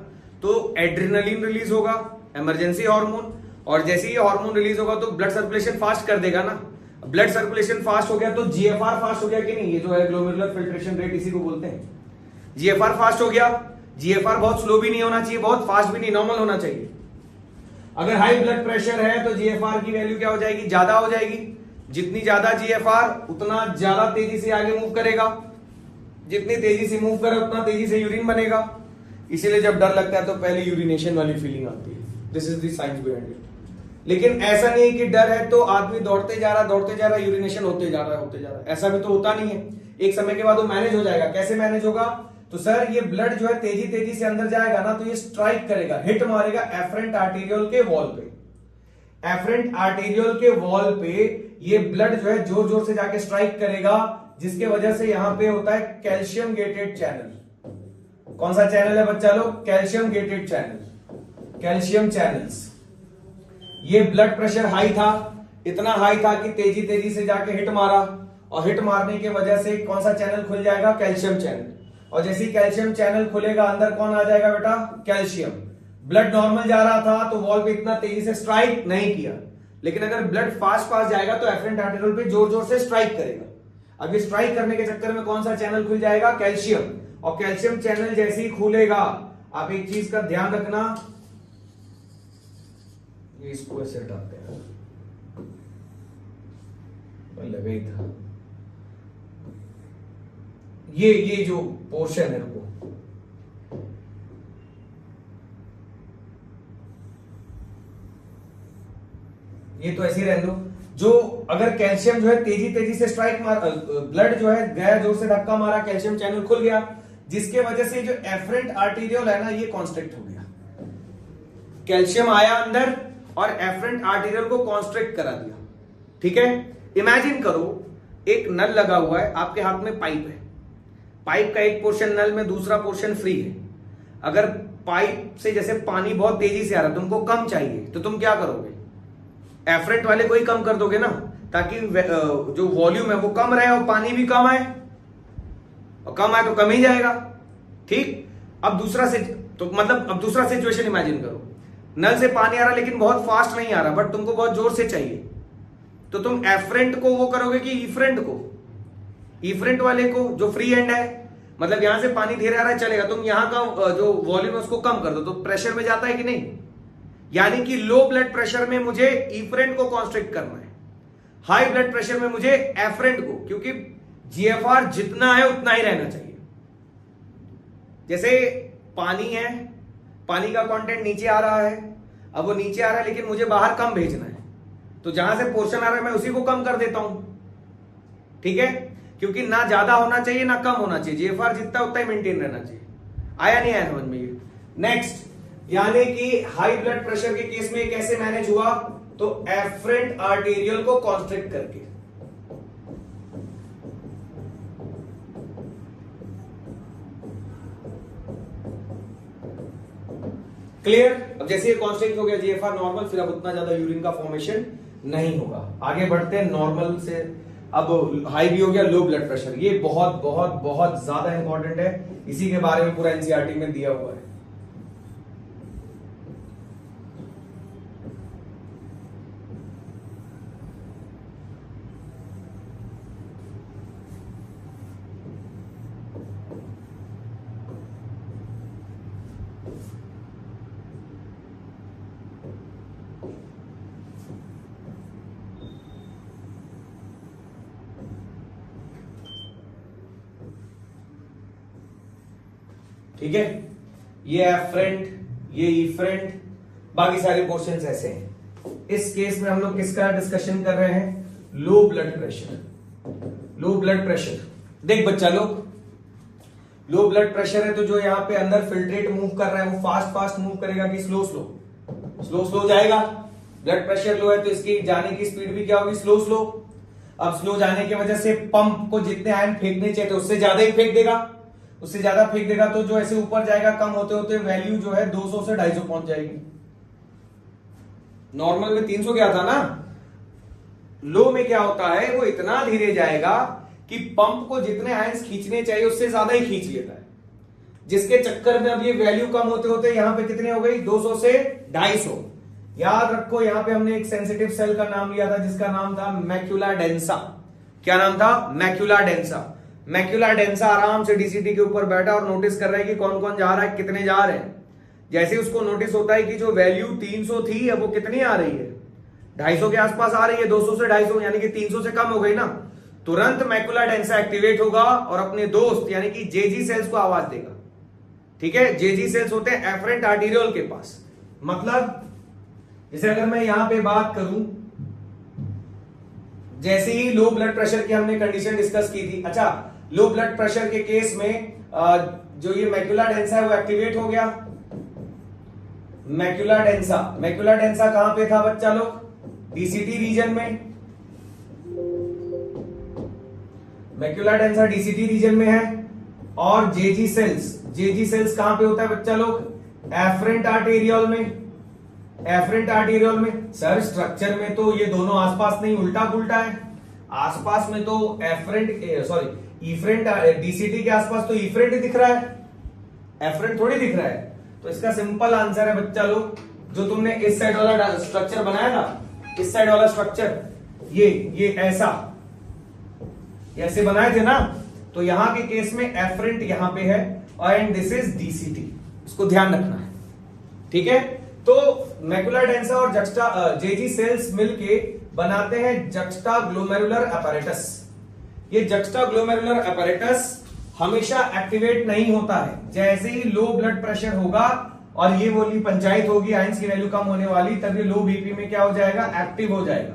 तो एड्रेनलिन रिलीज होगा, इमरजेंसी हार्मोन, और जैसे ही हार्मोन रिलीज होगा तो ब्लड सर्कुलेशन फास्ट कर देगा ना। ब्लड सर्कुलेशन फास्ट हो गया तो GFR फास्ट हो गया कि नहीं। ये जो है ग्लोमेरुलर फिल्ट्रेशन रेट, इसी को बोलते हैं। GFR फास्ट हो गया। GFR बहुत स्लो भी नहीं होना चाहिए, बहुत फास्ट भी नहीं, नॉर्मल होना चाहिए। अगर हाई ब्लड प्रेशर है तो GFR की वैल्यू क्या हो जाएगी, ज्यादा हो जाएगी। जितनी ज्यादा GFR उतना ज्यादा तेजी से आगे मूव करेगा, जितनी तेजी से मूव करे उतना तेजी से यूरिन बनेगा। इसीलिए जब डर लगता है तो पहले यूरिनेशन वाली फीलिंग आती है। This is the science behind it. लेकिन ऐसा नहीं है कि डर है तो आदमी दौड़ते जा रहा यूरिनेशन होते जा रहा है, ऐसा भी तो होता नहीं है। एक समय के बाद वो मैनेज हो जाएगा। कैसे मैनेज होगा, तो सर ये ब्लड जो है तेजी से अंदर जाएगा ना, तो ये स्ट्राइक करेगा, हिट मारेगा एफरेंट आर्टेरियोल के वॉल पे। एफरेंट आर्टेरियोल के वॉल पे ये ब्लड जो है जोर से जाके स्ट्राइक करेगा, जिसके वजह से यहां पे होता है कैल्शियम गेटेड चैनल। कौन सा चैनल है बच्चा लोग, calcium gated channel, calcium channels. ये ब्लड प्रेशर हाई था, इतना हाई था कि तेजी से जाके हिट मारा, और हिट मारने की वजह से कौन सा चैनल खुल जाएगा? Calcium channel. और जैसे ही कैल्शियम चैनल खुलेगा अंदर कौन आ जाएगा बेटा? कैल्शियम। ब्लड नॉर्मल जा रहा था तो वॉल पे इतना तेजी से स्ट्राइक नहीं किया, लेकिन अगर ब्लड फास्ट फास्ट जाएगा तो एफरेंट आर्टेरियोल पे जोर जोर से स्ट्राइक करेगा। अब ये स्ट्राइक करने के चक्कर में कौन सा चैनल खुल जाएगा? कैल्शियम। और कैल्शियम चैनल जैसे ही खुलेगा, आप एक चीज का ध्यान रखना, ये इसको ऐसे हटाते हैं, लगा ही था, ये जो पोर्शन है रुको, ये तो ऐसे ही रहने दो। जो अगर कैल्शियम जो है तेजी तेजी से स्ट्राइक मार, ब्लड जो है गया, जोर से धक्का मारा, कैल्शियम चैनल खुल गया, जिसके वजह से जो एफरेंट आर्टीरियोल है ना ये कॉन्स्ट्रिक्ट हो गया। कैल्शियम आया अंदर और एफरेंट आर्टीरियोल को कॉन्स्ट्रिक्ट करा दिया। ठीक है, इमेजिन करो एक नल लगा हुआ है, आपके हाथ में पाइप है, पाइप का एक पोर्शन नल में, दूसरा पोर्शन फ्री है। अगर पाइप से जैसे पानी बहुत तेजी से आ रहा है, तुमको कम चाहिए, तो तुम क्या करोगे? एफरेंट वाले को ही कम कर दोगे ना, ताकि जो वॉल्यूम है वो कम रहे और पानी भी कम आए, और कम आए तो कम ही जाएगा। ठीक, अब दूसरा सिचुएशन इमेजिन करो, नल से पानी आ रहा लेकिन बहुत फास्ट नहीं आ रहा, बट तुमको बहुत जोर से चाहिए, तो तुम एफरेंट को वो करोगे कि ईफरेंट को? ईफरेंट वाले को, जो फ्री एंड है, मतलब यहां से पानी धीरे आ रहा है चलेगा, तुम यहां का जो वॉल्यूम है उसको कम कर दो, तो प्रेशर में जाता है कि नहीं? यानी कि लो ब्लड प्रेशर में मुझे ईफरेंट को कॉन्स्ट्रिक्ट करना है, हाई ब्लड प्रेशर में मुझे एफरेंट को, क्योंकि जीएफआर जितना है उतना ही रहना चाहिए। जैसे पानी है, पानी का कंटेंट नीचे आ रहा है, अब वो नीचे आ रहा है लेकिन मुझे बाहर कम भेजना है, तो जहां से पोर्शन आ रहा है मैं उसी को कम कर देता हूं। ठीक है, क्योंकि ना ज्यादा होना चाहिए ना कम होना चाहिए, जीएफआर जितना उतना ही मेंटेन रहना चाहिए। आया नहीं आया समझ में ये? नेक्स्ट, यानी कि हाई ब्लड प्रेशर के केस में कैसे मैनेज हुआ? तो एफरेंट आर्टेरियल को कॉन्स्ट्रिक्ट करके। क्लियर? अब जैसे ये कॉन्स्ट्रिक्ट हो गया जीएफआर नॉर्मल, फिर अब उतना ज्यादा यूरिन का फॉर्मेशन नहीं होगा। आगे बढ़ते हैं नॉर्मल से, अब हाई भी हो गया, लो ब्लड प्रेशर, ये बहुत बहुत बहुत ज्यादा इंपॉर्टेंट है, इसी के बारे में पूरा एनसीईआरटी में दिया हुआ है। ठीक है, ये एफरेंट, ये ईफरेंट, बाकी सारे क्वेश्चंस ऐसे हैं। इस केस में हम लोग किसका डिस्कशन कर रहे हैं? Low blood pressure. Low blood pressure, देख बच्चा लोग, लो ब्लड प्रेशर है तो जो यहां पे अंदर फिल्ट्रेट मूव कर रहा है वो फास्ट फास्ट मूव करेगा कि स्लो स्लो? स्लो स्लो जाएगा। ब्लड प्रेशर लो है तो इसकी जाने की स्पीड भी क्या होगी? Slow slow. अब स्लो जाने की वजह से पंप को जितने आयन फेंकने चाहिए उससे ज्यादा ही फेंक देगा, उससे ज्यादा फेंक देगा तो जो ऐसे ऊपर जाएगा कम होते होते वैल्यू जो है 200 से 250 पहुंच जाएगी। नॉर्मल में 300 गया था ना, लो में क्या होता है वो इतना धीरे जाएगा कि पंप को जितने आयंस खींचने चाहिए उससे ज्यादा ही खींच लेता है, जिसके चक्कर में अब ये वैल्यू कम होते होते यहां पे कितने हो गई? 200 से 250। याद रखो यहां पे हमने एक सेंसिटिव सेल का नाम लिया था जिसका नाम था मैक्यूला डेंसा। क्या नाम था? Macula densa. मैक्यूला डेंसा आराम से डीसीटी के ऊपर बैठा और नोटिस कर रहा है कि कौन कौन जा रहा है, कितने जा रहे हैं। जैसे उसको नोटिस होता है कि जो वैल्यू 300 थी अब वो कितनी आ रही है? 250 के आसपास आ रही है, 200 से 250 यानी कि 300 से कम हो गई ना, तुरंत मैक्यूला डेंसा एक्टिवेट होगा और अपने दोस्त यानी कि जेजी सेल्स को आवाज देगा। ठीक है, जेजी सेल्स होते हैं एफरेंट आर्टीरियोल के पास। मतलब जैसे अगर मैं यहां पे बात करूं, जैसे ही लो ब्लड प्रेशर की हमने कंडीशन डिस्कस की थी। अच्छा, लो ब्लड प्रेशर के केस में जो ये मैक्यूला डेंसा है वो एक्टिवेट हो गया। मैक्यूला डेंसा कहां पे था बच्चा लोग? डीसीटी रीजन में। मैक्यूला डेंसा डीसीटी रीजन में है। और जेजी सेल्स कहां पे होता है बच्चा लोग? एफरेंट आर्टेरियोल में। सर स्ट्रक्चर में तो ये दोनों आसपास नहीं, उल्टा पुल्टा है। आसपास में तो इफरेंट डीसीटी के आसपास तो इफरेंट ही दिख रहा है, एफरेंट थोड़ी दिख रहा है। तो इसका सिंपल आंसर है बच्चा लोग, जो तुमने इस साइड वाला स्ट्रक्चर बनाया ना, इस साइड वाला स्ट्रक्चर, ये ऐसे बनाए थे ना, तो यहां के केस में एफरेंट यहां पे है एंड दिस इज डीसीटी, इसको ध्यान रखना है, ठीक है। तो मैकुला डेंसा और जेजी सेल्स मिलके बनाते हैं जक्स्टाग्लोमेरुलर अपैरेटस। ये जक्स्टाग्लोमेरुलर अपैरेटस हमेशा एक्टिवेट नहीं होता है। जैसे ही लो ब्लड प्रेशर होगा और ये वाली पंचायत होगी, आयंस की वैल्यू कम होने वाली, तभी लो बीपी में क्या हो जाएगा, एक्टिव हो जाएगा।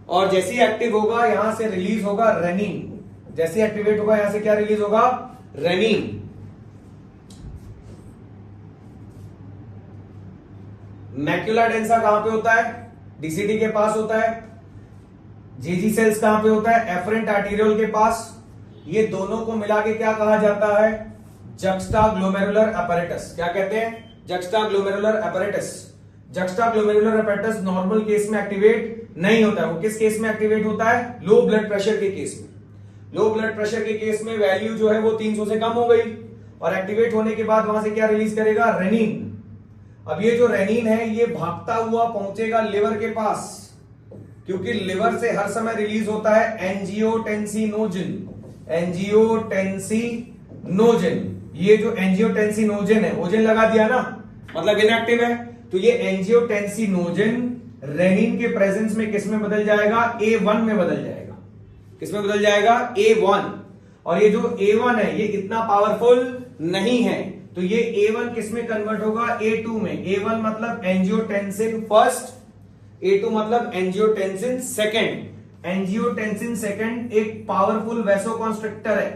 और जैसे ही एक्टिव होगा यहां से रिलीज होगा रेनिन, जैसे एक्टिवेट होगा यहां से क्या रिलीज होगा, रेनिन। मैक्युला डेंसा कहां पे होता है, डीसीटी के पास होता है। जेजी सेल्स कहां पे होता है, एफरेंट आर्टीरियोल के पास। ये दोनों को मिला के क्या कहा जाता है, जक्स्टाग्लोमेरुलर अपैरेटस। क्या कहते हैं, juxtaglomerular apparatus. Juxtaglomerular apparatus normal case में एक्टिवेट नहीं होता है। वो किस केस में एक्टिवेट होता है, लो ब्लड प्रेशर के केस में। लो ब्लड प्रेशर के केस में वैल्यू जो है वो 300 से कम हो गई और एक्टिवेट होने के बाद वहां से क्या रिलीज करेगा, रेनिन। अब ये जो रेनिन है ये भागता हुआ पहुंचेगा लिवर के पास, क्योंकि लिवर से हर समय रिलीज होता है एंजियोटेंसिनोजन। एंजियोटेंसिनोजन, ये जो एंजियोटेंसिनोजन है, ओजन लगा दिया ना, मतलब इनएक्टिव है। तो ये एंजियोटेंसिनोजन रेनिन के प्रेजेंस में किस में बदल जाएगा, A1 में बदल जाएगा। किस में बदल जाएगा, A1। और ये जो A1 है ये इतना पावरफुल नहीं है, तो ये A1 किस में कन्वर्ट होगा, A2 में। A1 मतलब एंजियोटेंसिन फर्स्ट, A2 मतलब एंजियोटेंसिन सेकंड। एंजियोटेंसिन सेकंड एक पावरफुल वैसोकॉन्स्ट्रिक्टर है,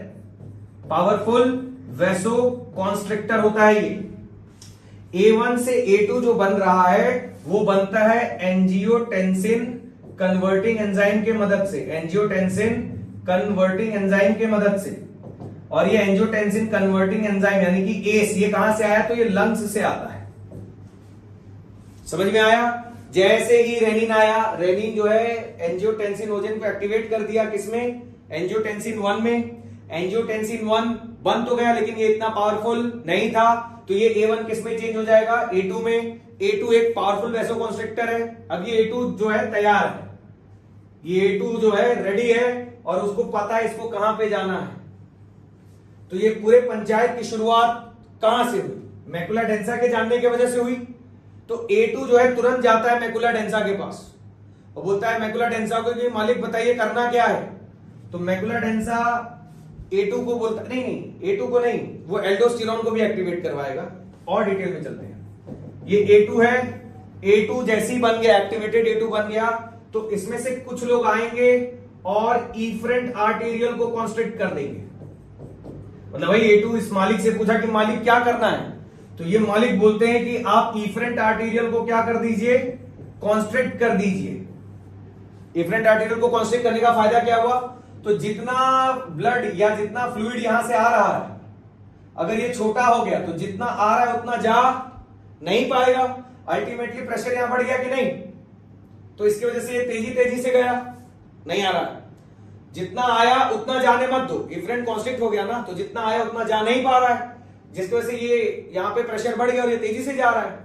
पावरफुल वैसोकॉन्स्ट्रिक्टर होता है ये। A1 से A2 जो बन रहा है वो बनता है एंजियोटेंसिन कन्वर्टिंग एंजाइम के मदद से, एंजियोटेंसिन कन्वर्टिंग एंजाइम के मदद से। और ये एंजियोटेंसिन कन्वर्टिंग एंजाइम यानी कि एस, ये कहां से आया, तो ये लंग्स से आता है। समझ में आया। जैसे ही रेनिन आया, रेनिन जो है एंजियोटेंसिनोजन को एक्टिवेट कर दिया, किसमें, एंजियोटेंसिन 1 में। एंजियोटेंसिन 1 बन तो गया लेकिन ये इतना पावरफुल नहीं था, तो ये A1 किस में चेंज हो जाएगा, A2 में। A2 एक पावरफुल वैसोकॉन्स्ट्रिक्टर है। अब ये A2 जो है तैयार है, ये A2 जो है रेडी है और उसको पता है इसको कहां पे जाना है। तो ये पूरे पंचायत की शुरुआत कहां से हुई, मैकुला डेंसा के जानने की वजह से हुई। तो A2 जो है तुरंत जाता है मैकुला डेंसा के पास और बोलता है मैकुला डेंसा को कि मालिक बताइए करना क्या है। तो मैकुला डेंसा A2 को बोलता, नहीं A2 को नहीं, वो एल्डोस्टेरोन को भी एक्टिवेट करवाएगा। और डिटेल में चलते हैं। ये A2 है, A2 जैसे ही बन गया, एक्टिवेटेड A2 बन गया, तो इसमें से कुछ लोग आएंगे और इफरेंट आर्टेरियल को कॉन्स्ट्रिक्ट कर देंगे। मतलब भाई A2 इस मालिक से पूछा कि मालिक क्या करना है, तो ये मालिक बोलते हैं कि आप इफरेंट आर्टेरियल को क्या कर दीजिए, कॉन्स्ट्रिक्ट कर दीजिए। इफरेंट आर्टेरियल को कॉन्स्ट्रिक्ट करने का फायदा क्या हुआ, तो जितना ब्लड या जितना फ्लूइड यहां से आ रहा है, अगर ये छोटा हो गया तो जितना आ रहा है उतना जा नहीं पाएगा। अल्टीमेटली प्रेशर यहां बढ़ गया कि नहीं, तो इसकी वजह से ये तेजी से गया, नहीं आ रहा है। जितना आया उतना जाने मत दो, इफरेंट कॉन्स्ट्रिक्ट हो गया ना, तो जितना आया उतना जा नहीं पा रहा है, जिसकी वजह से ये यहां पे प्रेशर बढ़ गया और ये तेजी से जा रहा है।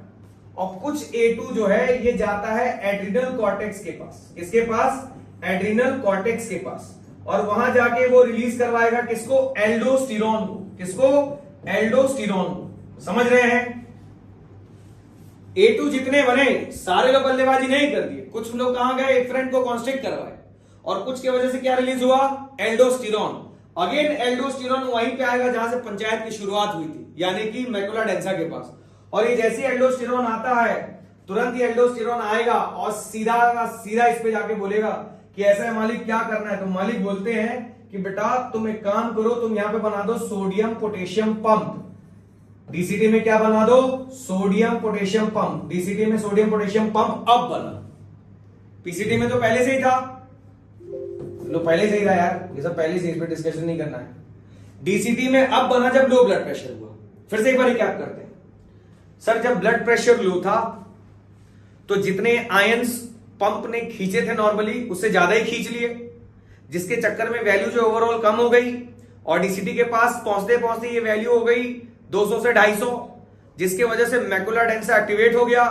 और कुछ A2 जो है ये जाता है एड्रिनल कॉर्टेक्स के पास। किसके पास, एड्रिनल कॉर्टेक्स के पास। और वहां जाके वो रिलीज करवाएगा किसको, एल्डोस्टेरोन को। किसको, एल्डोस्टेरोन को। समझ रहे हैं। A2 जितने बने सारे लोग बल्लेबाजी नहीं कर दिए, कुछ लोग कहां गए, इफरेंट को कॉन्स्ट्रिक्ट करवाए और कुछ की वजह से क्या रिलीज हुआ, एल्डोस्टेरोन। अगेन एल्डोस्टेरोन वहीं पे आएगा जहां से पंचायत की शुरुआत हुई थी, यानी कि मैकुला डेंसा के पास। और ये जैसे एल्डोस्टेरोन आता है तुरंत ये एल्डोस्टेरोन आएगा और सीधा इस पे जाके बोलेगा कि ऐसा है मालिक क्या करना है। तो मालिक बोलते हैं कि बेटा तुम एक काम करो, तुम यहां पे बना दो सोडियम पोटेशियम पंप। डीसीटी में क्या बना दो, सोडियम पोटेशियम पंप। डीसीटी में सोडियम पोटेशियम पंप अब बना, पीसीटी में तो पहले से ही था। लो पहले से ही था यार, ये सब पहले से, इस पर डिस्कशन नहीं करना है। डीसीटी में अब बना जब लो ब्लड प्रेशर हुआ। फिर से एक बार रिकैप करते हैं। सर जब ब्लड प्रेशर लो था तो जितने आयंस पंप ने खींचे थे नॉर्मली उससे ज्यादा ही खींच लिए, जिसके चक्कर में वैल्यू जो ओवरऑल कम हो गई और डीसीटी के पास पहुंचते पहुंचते ये वैल्यू हो गई 200 से 250, जिसके वजह से मैकुला डेंसा एक्टिवेट हो गया।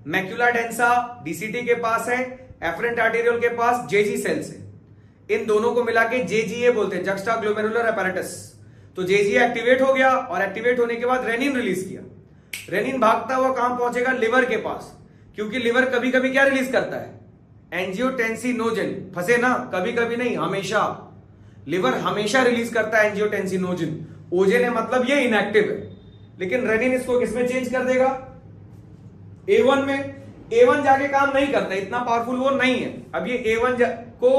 मैकुला डेंसा डीसीटी के पास है, एफरेंट आर्टेरियोल के पास जेजी सेल्स है, इन दोनों को मिला के जेजीए बोलते हैं, जक्स्टा ग्लोमेरुलर apparatus। तो जेजीए एक्टिवेट हो गया और एक्टिवेट होने के बाद रेनिन रिलीज किया। रेनिन भागता हुआ कहां पहुंचेगा? लिवर के पास, क्योंकि लिवर कभी कभी क्या रिलीज करता है? एंजियोटेंसिनोजन। फंसे ना, कभी कभी नहीं, हमेशा। लिवर हमेशा रिलीज करता है एंजियोटेंसिनोजन। ओजन है मतलब ये इनएक्टिव है, लेकिन रेनिन इसको किसमें चेंज कर देगा? A1 में। A1 जाके काम नहीं करता, इतना पावरफुल वो नहीं है। अब ये A1 को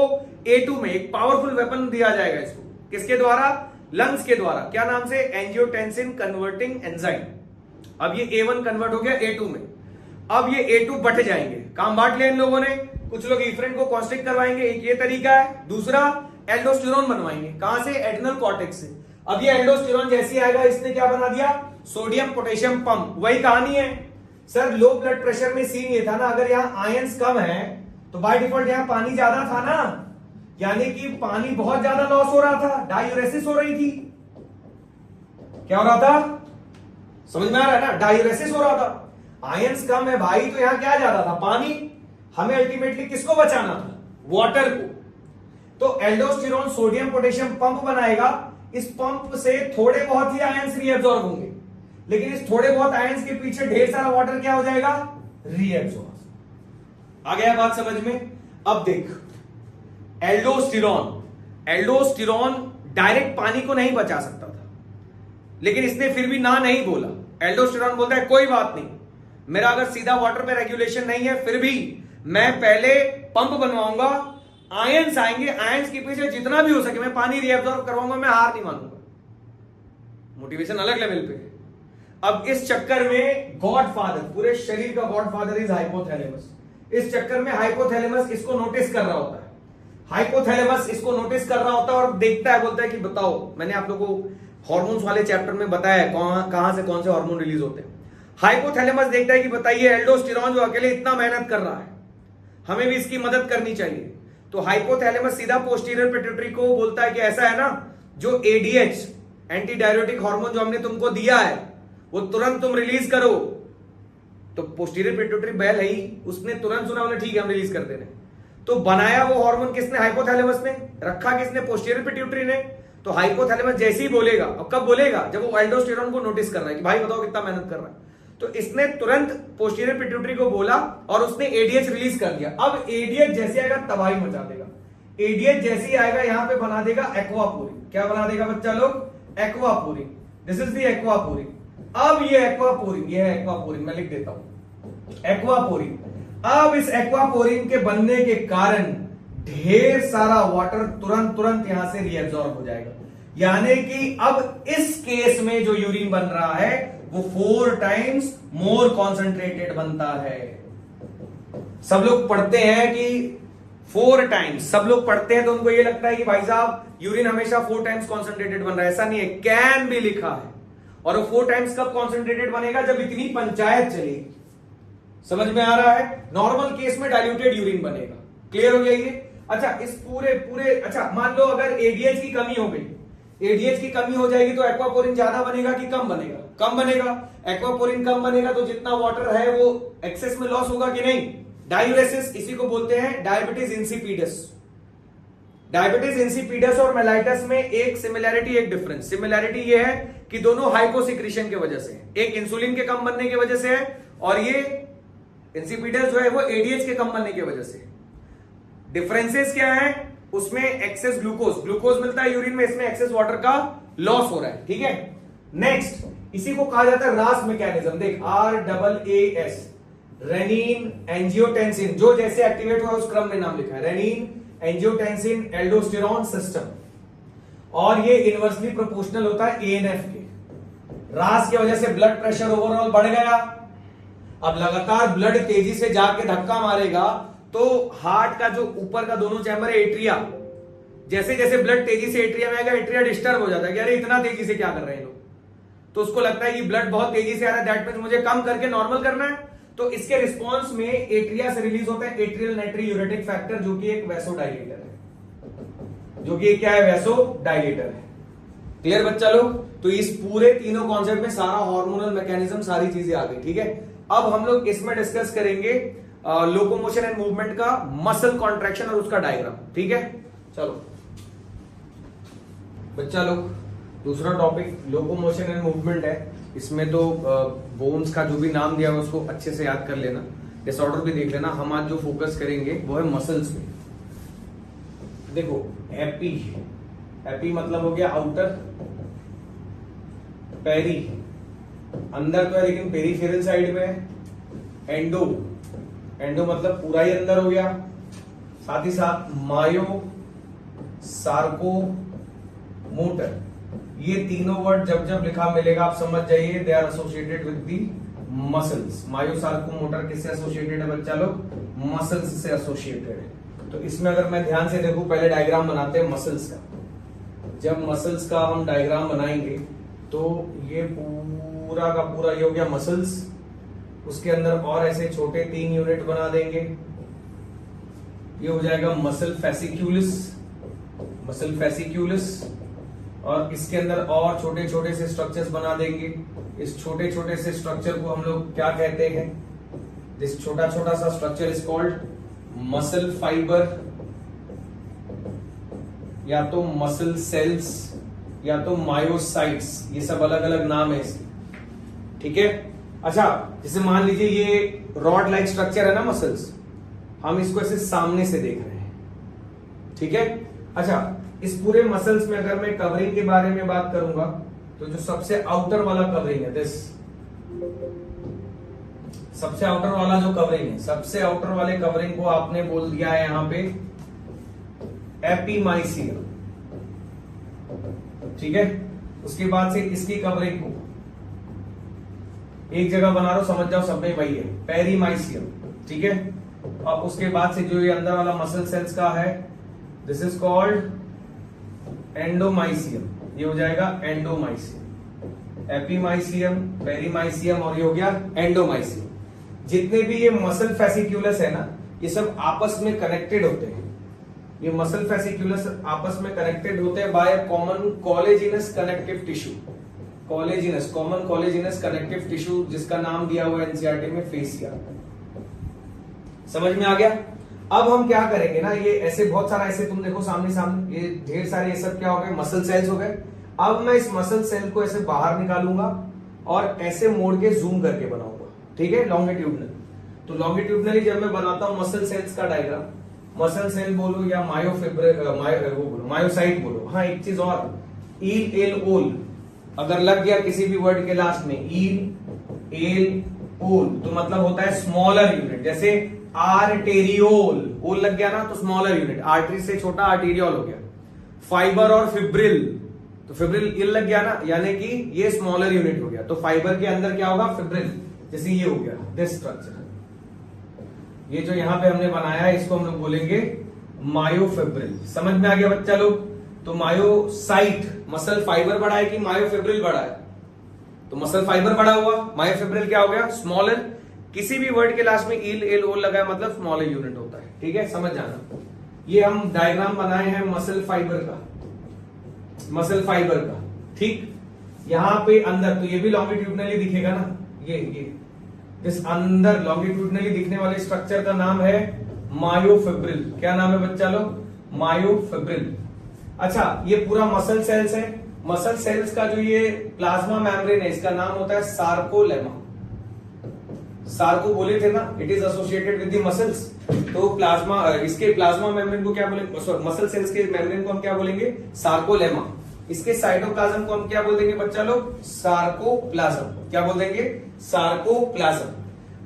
A2 में एक पावरफुल वेपन दिया जाएगा इसको, किसके द्वारा? लंग्स के द्वारा। क्या नाम से? Angiotensin converting enzyme. अब ये A1 कन्वर्ट हो गया A2 में। अब ये A2 बट जाएंगे, काम बांट लिया इन लोगों ने। कुछ लोग इफ्रेंट को कॉन्स्ट्रिक्ट करवाएंगे, एक ये तरीका है। दूसरा एल्डोस्टेरोन बनवाएंगे, कहां से? एड्रिनल कॉर्टेक्स से। अब ये एल्डोस्टेरोन जैसे आएगा, इसने क्या बना दिया? Sodium potassium pump. वही कहानी है सर, लो ब्लड प्रेशर में सीन ये था ना, अगर यहाँ आयंस कम है तो बाय डिफॉल्ट यहाँ पानी ज्यादा था ना, यानी कि पानी बहुत ज्यादा लॉस हो रहा था, डायूरेसिस हो रही थी। क्या हो रहा था? समझ में आ रहा है ना? डायूरेसिस हो रहा था। आयंस कम है भाई, तो यहां क्या ज्यादा था? पानी। हमें अल्टीमेटली किसको बचाना था? वाटर को। तो एल्डोस्टेरोन सोडियम पोटेशियम पंप बनाएगा। इस पंप से थोड़े बहुत ही आयंस रीअब्सॉर्ब होंगे, लेकिन इस थोड़े बहुत आयंस के पीछे ढेर सारा वाटर क्या हो जाएगा? रीअब्सॉर्ब। आ गया बात समझ में? अब देख, एल्डोस्टेरोन डायरेक्ट पानी को नहीं बचा सकता था, लेकिन इसने फिर भी ना नहीं बोला। एल्डोस्टेरोन बोलता है कोई बात नहीं, मेरा अगर सीधा वाटर पे रेगुलेशन नहीं है, फिर भी मैं पहले पंप बनवाऊंगा, आयंस आएंगे, आयंस के पीछे जितना भी हो सके मैं पानी रीअब्सॉर्ब करवाऊंगा, मैं हार नहीं मानूंगा। मोटिवेशन अलग लेवल पे है। अब इस चक्कर में गॉडफादर, पूरे शरीर का गॉडफादर इज हाइपोथैलेमस। इस चक्कर में हाइपोथैलेमस इसको नोटिस कर रहा होता है। हाइपोथैलेमस इसको नोटिस कर रहा होता है और देखता है, बोलता है कि बताओ, मैंने आप लोगों को हार्मोन्स वाले चैप्टर में बताया है कहां से कौन से हार्मोन रिलीज होते हैं। हाइपोथैलेमस देखता है कि बताइए, एल्डोस्टेरोन जो अकेले इतना मेहनत कर रहा है, हमें भी इसकी मदद करनी चाहिए। तो हाइपोथैलेमस सीधा पोस्टीरियर पिट्यूटरी को बोलता है कि ऐसा है ना, जो एडीएच एंटी डायरेटिक हार्मोन जो हमने तुमको दिया है वो तुरंत तुम रिलीज करो। तो पोस्टीरियर पिट्यूटरी बेल है ही, उसने तुरंत सुना, बोले ठीक है हम रिलीज कर दे रहे। तो बनाया वो हार्मोन किसने? हाइपोथैलेमस ने। रखा किसने? पोस्टीरियर पिट्यूटरी ने। तो हाइपोथैलेमस जैसे ही बोलेगा, और कब बोलेगा? जब वो एल्डोस्टेरोन को नोटिस कर रहा है कि भाई बताओ कितना मेहनत कर रहा है, तो इसने तुरंत पोस्टीरियर पिट्यूटरी को बोला और उसने एडीएच रिलीज कर दिया। अब एडीएच जैसे आएगा तबाही मचा देगा। एडीएच जैसे ही आएगा यहां पे बना देगा एक्वापोरिन। क्या बना देगा बच्चा लोग? Aquaporin. This is the aquaporin. अब ये एक्वापोरिन, ये है एक्वापोरिन, मैं लिख देता हूं एक्वापोरिन। अब इस एक्वापोरिन के बनने के कारण ढेर सारा वाटर तुरंत यहां से रीअब्सॉर्ब हो जाएगा, यानी कि अब इस केस में जो यूरिन बन रहा है वो 4 टाइम्स मोर कॉन्सेंट्रेटेड बनता है। सब लोग पढ़ते हैं कि 4 टाइम्स, सब लोग पढ़ते हैं तो उनको ये लगता है कि भाई साहब यूरिन हमेशा 4 टाइम्स कॉन्सेंट्रेटेड बन रहा है। ऐसा नहीं है, कैन भी लिखा है। और वो 4 टाइम्स कब कॉन्सेंट्रेटेड बनेगा? जब इतनी पंचायत चलेगी। समझ में आ रहा है? नॉर्मल केस में डाइल्यूटेड यूरिन बनेगा। क्लियर हो गया ये? अच्छा, इस पूरे अच्छा मान लो अगर एडीएच की कमी हो गई, एडीएच की कमी हो जाएगी तो एक्वापोरिन ज्यादा बनेगा कि कम बनेगा? कम बनेगा। एक्वापोरिन कम बनेगा तो जितना वाटर है वो एक्सेस में लॉस होगा कि नहीं? डायूरेसिस, इसी को बोलते हैं डायबिटीज इंसिपिडस। डायबिटीज इंसिपिडस और मेलाइटस में एक सिमिलैरिटी एक डिफरेंस। सिमिलैरिटी ये है कि दोनों हाइपोसिक्रीशन की वजह से है, एक इंसुलिन के कम बनने की वजह से है और ये इंसिपिडस जो है वो एडीएच के कम बनने की वजह से। डिफरेंसेस क्या है? उसमें एक्सेस ग्लूकोज मिलता है यूरिन में, इसमें एक्सेस वाटर का लॉस हो रहा है। ठीक है, नेक्स्ट, इसी को कहा जाता है रास मैकेनिज्म। देख, RAAS, रेनिन एंजियोटेंसिन, जो जैसे एक्टिवेट हुआ उस क्रम में नाम लिखा है, रेनिन एंजियोटेंसिन एल्डोस्टेरोन सिस्टम। और ये इनवर्सली प्रोपोर्शनल होता है ANF के। रास की वजह से ब्लड प्रेशर ओवरऑल बढ़ गया। अब लगातार ब्लड तेजी से जाके धक्का मारेगा तो हार्ट का जो ऊपर का दोनों चैम्बर है, एट्रिया, जैसे जैसे ब्लड तेजी से एट्रिया में आएगा, एट्रिया डिस्टर्ब हो जाता है कि अरे इतना तेजी से क्या कर रहे हैं लोग। तो उसको लगता है कि ब्लड बहुत तेजी से आ रहा है, दैट मींस मुझे कम करके नॉर्मल करना है। तो इसके रिस्पॉन्स में एट्रिया से रिलीज होता है एट्रियल नाइट्री यूरेटिक फैक्टर, जो कि एक वैसोडाइलेटर है। जो कि क्या है, वैसोडाइलेटर है। क्लियर बच्चा लोग? तो इस पूरे तीनों कॉन्सेप्ट में सारा हार्मोनल मैकेनिज्म, सारी चीजें आ गई। ठीक है, अब हम लोग इसमें डिस्कस करेंगे लोकोमोशन एंड मूवमेंट का मसल कॉन्ट्रैक्शन और उसका डायग्राम। ठीक है, चलो बच्चा लोग, दूसरा टॉपिक लोकोमोशन एंड मूवमेंट है। इसमें तो बोन्स का जो भी नाम दिया है उसको अच्छे से याद कर लेना, डिसऑर्डर भी देख लेना। हम आज जो फोकस करेंगे वो है मसल्स में। देखो एपी, एपी मतलब हो गया आउटर, पेरी अंदर तो है लेकिन पेरीफेरल साइड में है, एंडो, एंडो मतलब पूरा ही अंदर हो गया, साथ ही साथ मायो, सार्को, मोटर। ये तीनों वर्ड जब जब लिखा मिलेगा आप समझ जाइए they are associated with the muscles. Myo, sarco, motor किससे एसोसिएटेड है बच्चा लोग? मसल्स से एसोसिएटेड है। तो इसमें अगर मैं ध्यान से देखूं, पहले डायग्राम बनाते हैं मसल्स का। जब मसल्स का हम डायग्राम बनाएंगे तो ये पूरा का पूरा ये हो गया मसल्स, उसके अंदर और ऐसे छोटे 3 यूनिट बना देंगे। ये हो जाएगा मसल फैसिक्यूलिस, मसल फैसिक्यूलिस, और इसके अंदर और छोटे छोटे से स्ट्रक्चर्स बना देंगे। इस छोटे छोटे से स्ट्रक्चर को हम लोग क्या कहते हैं? दिस छोटा छोटा सा structure is called muscle fibre, या तो मसल सेल्स, या तो मायोसाइट्स। ये सब अलग अलग नाम है इसके। ठीक है, अच्छा जैसे मान लीजिए ये रॉड लाइक स्ट्रक्चर है ना मसल्स, हम इसको ऐसे सामने से देख रहे हैं। ठीक है, अच्छा इस पूरे मसल्स में अगर मैं कवरिंग के बारे में बात करूंगा तो जो सबसे आउटर वाला कवरिंग है, दिस सबसे आउटर वाला जो कवरिंग है, सबसे आउटर वाले कवरिंग को आपने बोल दिया है यहां पे एपीमाइसियम। ठीक है, उसके बाद से इसकी कवरिंग को एक जगह बना रहा हूं, समझ जाओ सब में वही है, पेरीमाइसियम। ठीक है, और उसके बाद से जो ये अंदर वाला मसल सेल्स का है, दिस इज कॉल्ड एंडोमाइसियम। ये हो जाएगा एंडोमाइसियम, एपीमाइसियम, पेरीमाइसियम, और ये हो गया एंडोमाइसियम। जितने भी ये मसल फैसिक्यूलस है ना, ये सब आपस में कनेक्टेड होते हैं। ये मसल फैसिक्यूलस आपस में कनेक्टेड होते हैं by common collagenous connective tissue. Collagenous, common collagenous connective tissue, जिसका नाम दिया हुआ है एनसीईआरटी में फेसिया। समझ में आ गया? अब हम क्या करेंगे ना, ये ऐसे बहुत सारा ऐसे तुम देखो सामने सामने ये ढेर सारे ये सब क्या हो गए, मसल सेल्स हो गए। अब मैं इस मसल सेल को ऐसे बाहर निकालूंगा और ऐसे मोड़ के जूम करके बनाऊंगा। ठीक है, लॉन्गिट्यूडनल। तो लॉन्गिट्यूडनली जब मैं बनाता हूं मसल सेल्स का डायग्राम, मसल सेल बोलो या मायोसाइट बोलो। हाँ एक चीज और, ईल एल ओल अगर लग गया किसी भी वर्ड के लास्ट में, ईल एल ओल, तो मतलब होता है स्मॉलर यूनिट। जैसे आर्टेरियोल, ओल लग गया ना तो स्मॉलर यूनिट, आर्टरी से छोटा आर्टेरियोल हो गया। फाइबर और फिब्रिल, तो फिब्रिल इल लग गया ना, यानी कि ये स्मॉलर यूनिट हो गया। तो फाइबर के अंदर क्या होगा, फिब्रिल। जैसे ये हो गया दिस स्ट्रक्चर, ये जो यहां पे हमने बनाया है इसको हम लोग बोलेंगे मायोफिब्रिल। समझ में आ गया बच्चा लोग? तो मायोसाइट, मसल फाइबर बड़ा है कि मायोफिब्रिल बड़ा है? तो मसल फाइबर बड़ा हुआ, मायोफिब्रिल क्या हो गया, स्मॉलर। किसी भी वर्ड के लास्ट में ईल एल ओल लगा है मतलब स्मॉलर यूनिट होता है। ठीक है, समझ जाना। ये हम डायग्राम बनाए हैं मसल फाइबर का, मसल फाइबर का। ठीक, यहां पे अंदर तो ये भी लॉन्गिट्यूडनली दिखेगा ना, ये इस अंदर लॉन्गिट्यूडनली दिखने वाले स्ट्रक्चर का नाम है मायोफिब्रिल। क्या नाम है बच्चा लोग, मायोफिब्रिल। अच्छा ये पूरा मसल सेल्स है। मसल सेल्स का जो ये प्लाज्मा मेम्ब्रेन है इसका नाम होता है सार्कोलेमा। सार्को बोले थे ना, it is associated with the muscles. तो प्लाज्मा, इसके प्लाज्मा मेम्ब्रेन को क्या बोलेंगे, सॉरी मसल सेल्स के मेम्ब्रेन को हम क्या बोलेंगे, सार्कोलेमा। इसके साइटोप्लाज्म को हम क्या बोल देंगे बच्चा लोग, सार्कोप्लाज्म। क्या बोल देंगे, सार्कोप्लाज्म।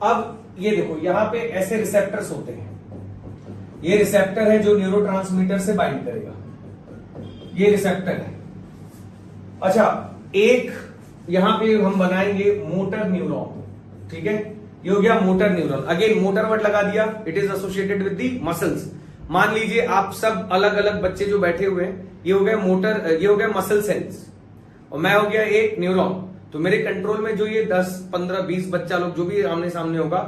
अब ये देखो यहां पे ऐसे रिसेप्टर्स होते हैं, ये रिसेप्टर है जो न्यूरोट्रांसमीटर से बाइंड करेगा, ये रिसेप्टर है। अच्छा एक यहां पे हम बनाएंगे मोटर न्यूरॉन। ठीक है, ये हो गया motor neuron. Again motor word लगा दिया, it is associated with the muscles. मान लीजिए आप सब अलग अलग बच्चे जो बैठे हुए हैं, ये हो गया मोटर, ये हो गया मसल सेल्स, और मैं हो गया एक न्यूरॉन। तो मेरे कंट्रोल में जो ये 10, 15, 20 बच्चा लोग जो भी आमने सामने होगा,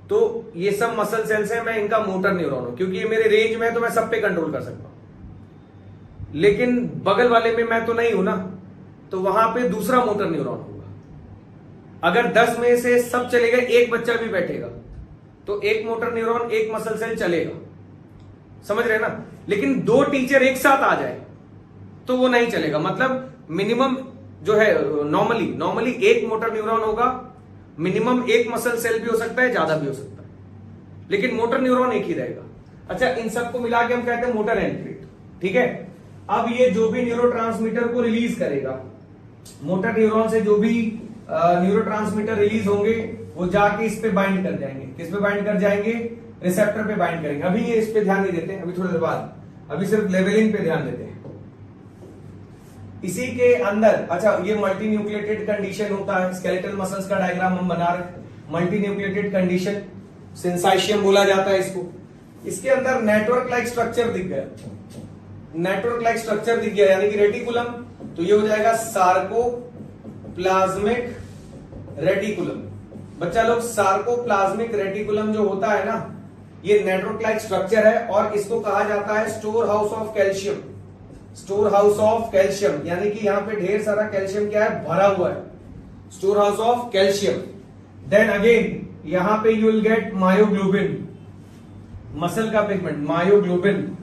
तो ये सब मसल सेल्स हैं, मैं इनका मोटर न्यूरॉन हूं, क्योंकि ये मेरे रेंज में है तो मैं सब पे कंट्रोल कर सकता हूं। लेकिन बगल वाले में मैं तो नहीं हूं ना, तो वहां पे दूसरा मोटर न्यूरॉन होगा। अगर 10 में से सब चलेगा, एक बच्चा भी बैठेगा, तो एक मोटर न्यूरॉन, एक मसल सेल चलेगा, समझ रहे ना। लेकिन 2 टीचर एक साथ आ जाए तो वो नहीं चलेगा। मतलब मिनिमम जो है नॉर्मली एक मोटर न्यूरॉन होगा, मिनिमम एक मसल सेल भी हो सकता है, ज्यादा भी हो सकता है, लेकिन मोटर न्यूरॉन एक ही रहेगा। अच्छा, इन सबको मिला के हम कहते हैं मोटर एंट्रेट, ठीक है। अब ये जो भी न्यूरोट्रांसमीटर को रिलीज करेगा, मोटर न्यूरॉन से जो भी न्यूरोट्रांसमीटर रिलीज होंगे, वो जाके इस पे बाइंड कर जाएंगे। किस पे बाइंड कर जाएंगे? रिसेप्टर पे बाइंड करेंगे। अभी ये इस पे ध्यान नहीं देते, अभी थोड़ी देर बाद, अभी सिर्फ लेवलिंग पे ध्यान देते हैं। इसी के अंदर, अच्छा, ये मल्टी न्यूक्लिएटेड कंडीशन होता है। स्केलेटल मसल्स का डायग्राम हम बना रहे हैं, मल्टी न्यूक्लिएटेड कंडीशन, सिंसाइशियम बोला जाता है इसको। इसके अंदर नेटवर्क लाइक स्ट्रक्चर दिख गया, नेटवर्क लाइक स्ट्रक्चर दिख गया, यानी कि रेटिकुलम, तो ये हो जाएगा सार्कोप्लाज्मिक रेटिकुलम। बच्चा लोग, सार्कोप्लाज्मिक रेटिकुलम जो होता है ना, ये नेटवर्क लाइक स्ट्रक्चर है, और इसको कहा जाता है storehouse of calcium. Store house of calcium, यानी कि यहां पे ढेर सारा कैल्शियम क्या है, भरा हुआ है, storehouse of calcium. Then again यहां पे you will get myoglobin, muscle का पिगमेंट मायोग्लोबिन।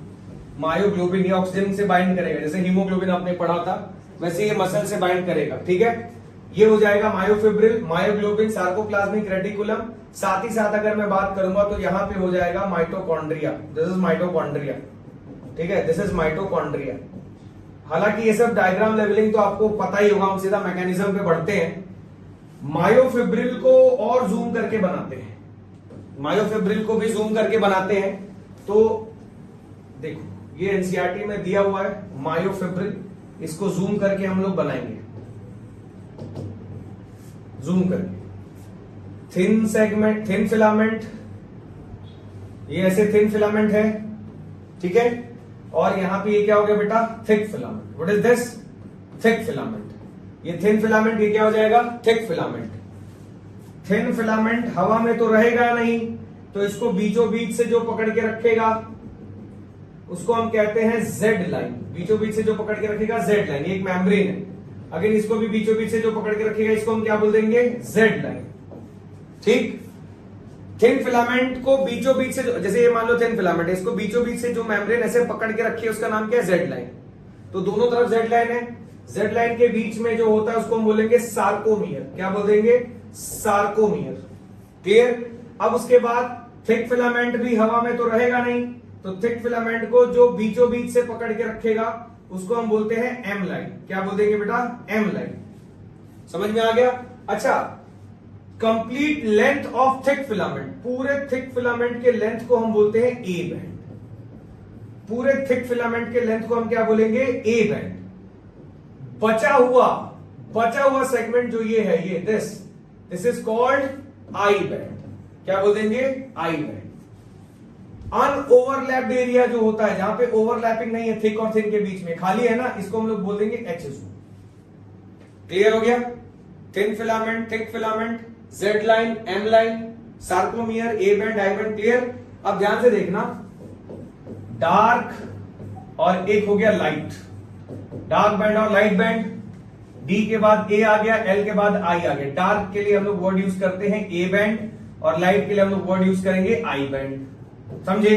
मायोग्लोबिन ये ऑक्सीजन से बाइंड करेगा, जैसे हीमोग्लोबिन आपने पढ़ा था, वैसे ये मसल से बाइंड करेगा, ठीक है। ये हो जाएगा मायोफिब्रिल, मायोग्लोबिन, सार्कोप्लाज्मिक रेटिकुलम। साथ ही साथ अगर मैं बात करूंगा तो यहां पे हो जाएगा माइटोकॉन्ड्रिया, दिस इज माइटोकॉन्ड्रिया, ठीक है, दिस इज माइटोकॉन्ड्रिया। हालांकि ये सब डायग्राम लेवलिंग तो आपको पता ही होगा, हम सीधा मैकेनिज्म पे बढ़ते हैं। मायोफिब्रिल को और जूम करके बनाते हैं, मायोफिब्रिल को भी जूम करके बनाते हैं। तो देखो, ये एनसीईआरटी में दिया हुआ है मायोफिब्रिल, इसको जूम करके हम लोग बनाएंगे, जूम करके। थिन सेगमेंट, थिन फिलामेंट, ये ऐसे थिन फिलामेंट है, ठीक है। और यहां पे ये क्या हो गया बेटा, thick filament. What is this? Thick filament. ये थिन फिलामेंट, ये क्या हो जाएगा, थिक फिलामेंट। थिन फिलामेंट हवा में तो रहेगा नहीं, तो इसको बीचों बीच से जो पकड़ के रखेगा उसको हम कहते हैं जेड लाइन। बीचों बीच से जो पकड़ के रखेगा जेड लाइन, ये एक मेम्ब्रेन है। अगर इसको भी बीचों बीच से जो पकड़ के रखेगा, इसको हम क्या बोल देंगे, जेड लाइन, ठीक। थिन फिलामेंट को बीचों बीच से, जैसे ये मान लो थिन फिलामेंट है, इसको बीचों बीच से जो मेम्ब्रेन ऐसे पकड़ के रखी है, उसका नाम क्या है, जेड लाइन। तो दोनों तरफ जेड लाइन है, जेड लाइन के बीच में जो होता है उसको हम बोलेंगे सार्कोमियर। क्या बोल देंगे, सार्कोमियर, क्लियर। अब उसके बाद थिक फिलामेंट भी हवा में तो रहेगा नहीं, तो थिक फिलामेंट को जो बीचों बीच से पकड़ के रखेगा उसको हम बोलते हैं एम लाइन। क्या बोल देंगे बेटा, एम लाइन। समझ में आ गया? अच्छा, complete length of thick filament, पूरे थिक फिलामेंट के लेंथ को हम बोलते हैं ए बैंड। पूरे थिक फिलामेंट के लेंथ को हम क्या बोलेंगे, ए बैंड। बचा हुआ सेगमेंट जो ये है, ये this is called I band. क्या बोल देंगे, आई बैंड। अनओवरलैप्ड एरिया जो होता है, जहां पे ओवरलैपिंग नहीं है थिक और थिन के बीच में, खाली है ना, इसको हम लोग बोल देंगे एच जोन। क्लियर हो गया? Thin filament, thick filament, Z line, M line, sarcomere, A band, I band, clear. अब ध्यान से देखना, डार्क और एक हो गया लाइट, डार्क बैंड और लाइट बैंड। डी के बाद ए आ गया, एल के बाद आई आ गया। डार्क के लिए हम लोग वर्ड यूज करते हैं ए बैंड, और लाइट के लिए हम लोग वर्ड यूज करेंगे आई बैंड। समझे?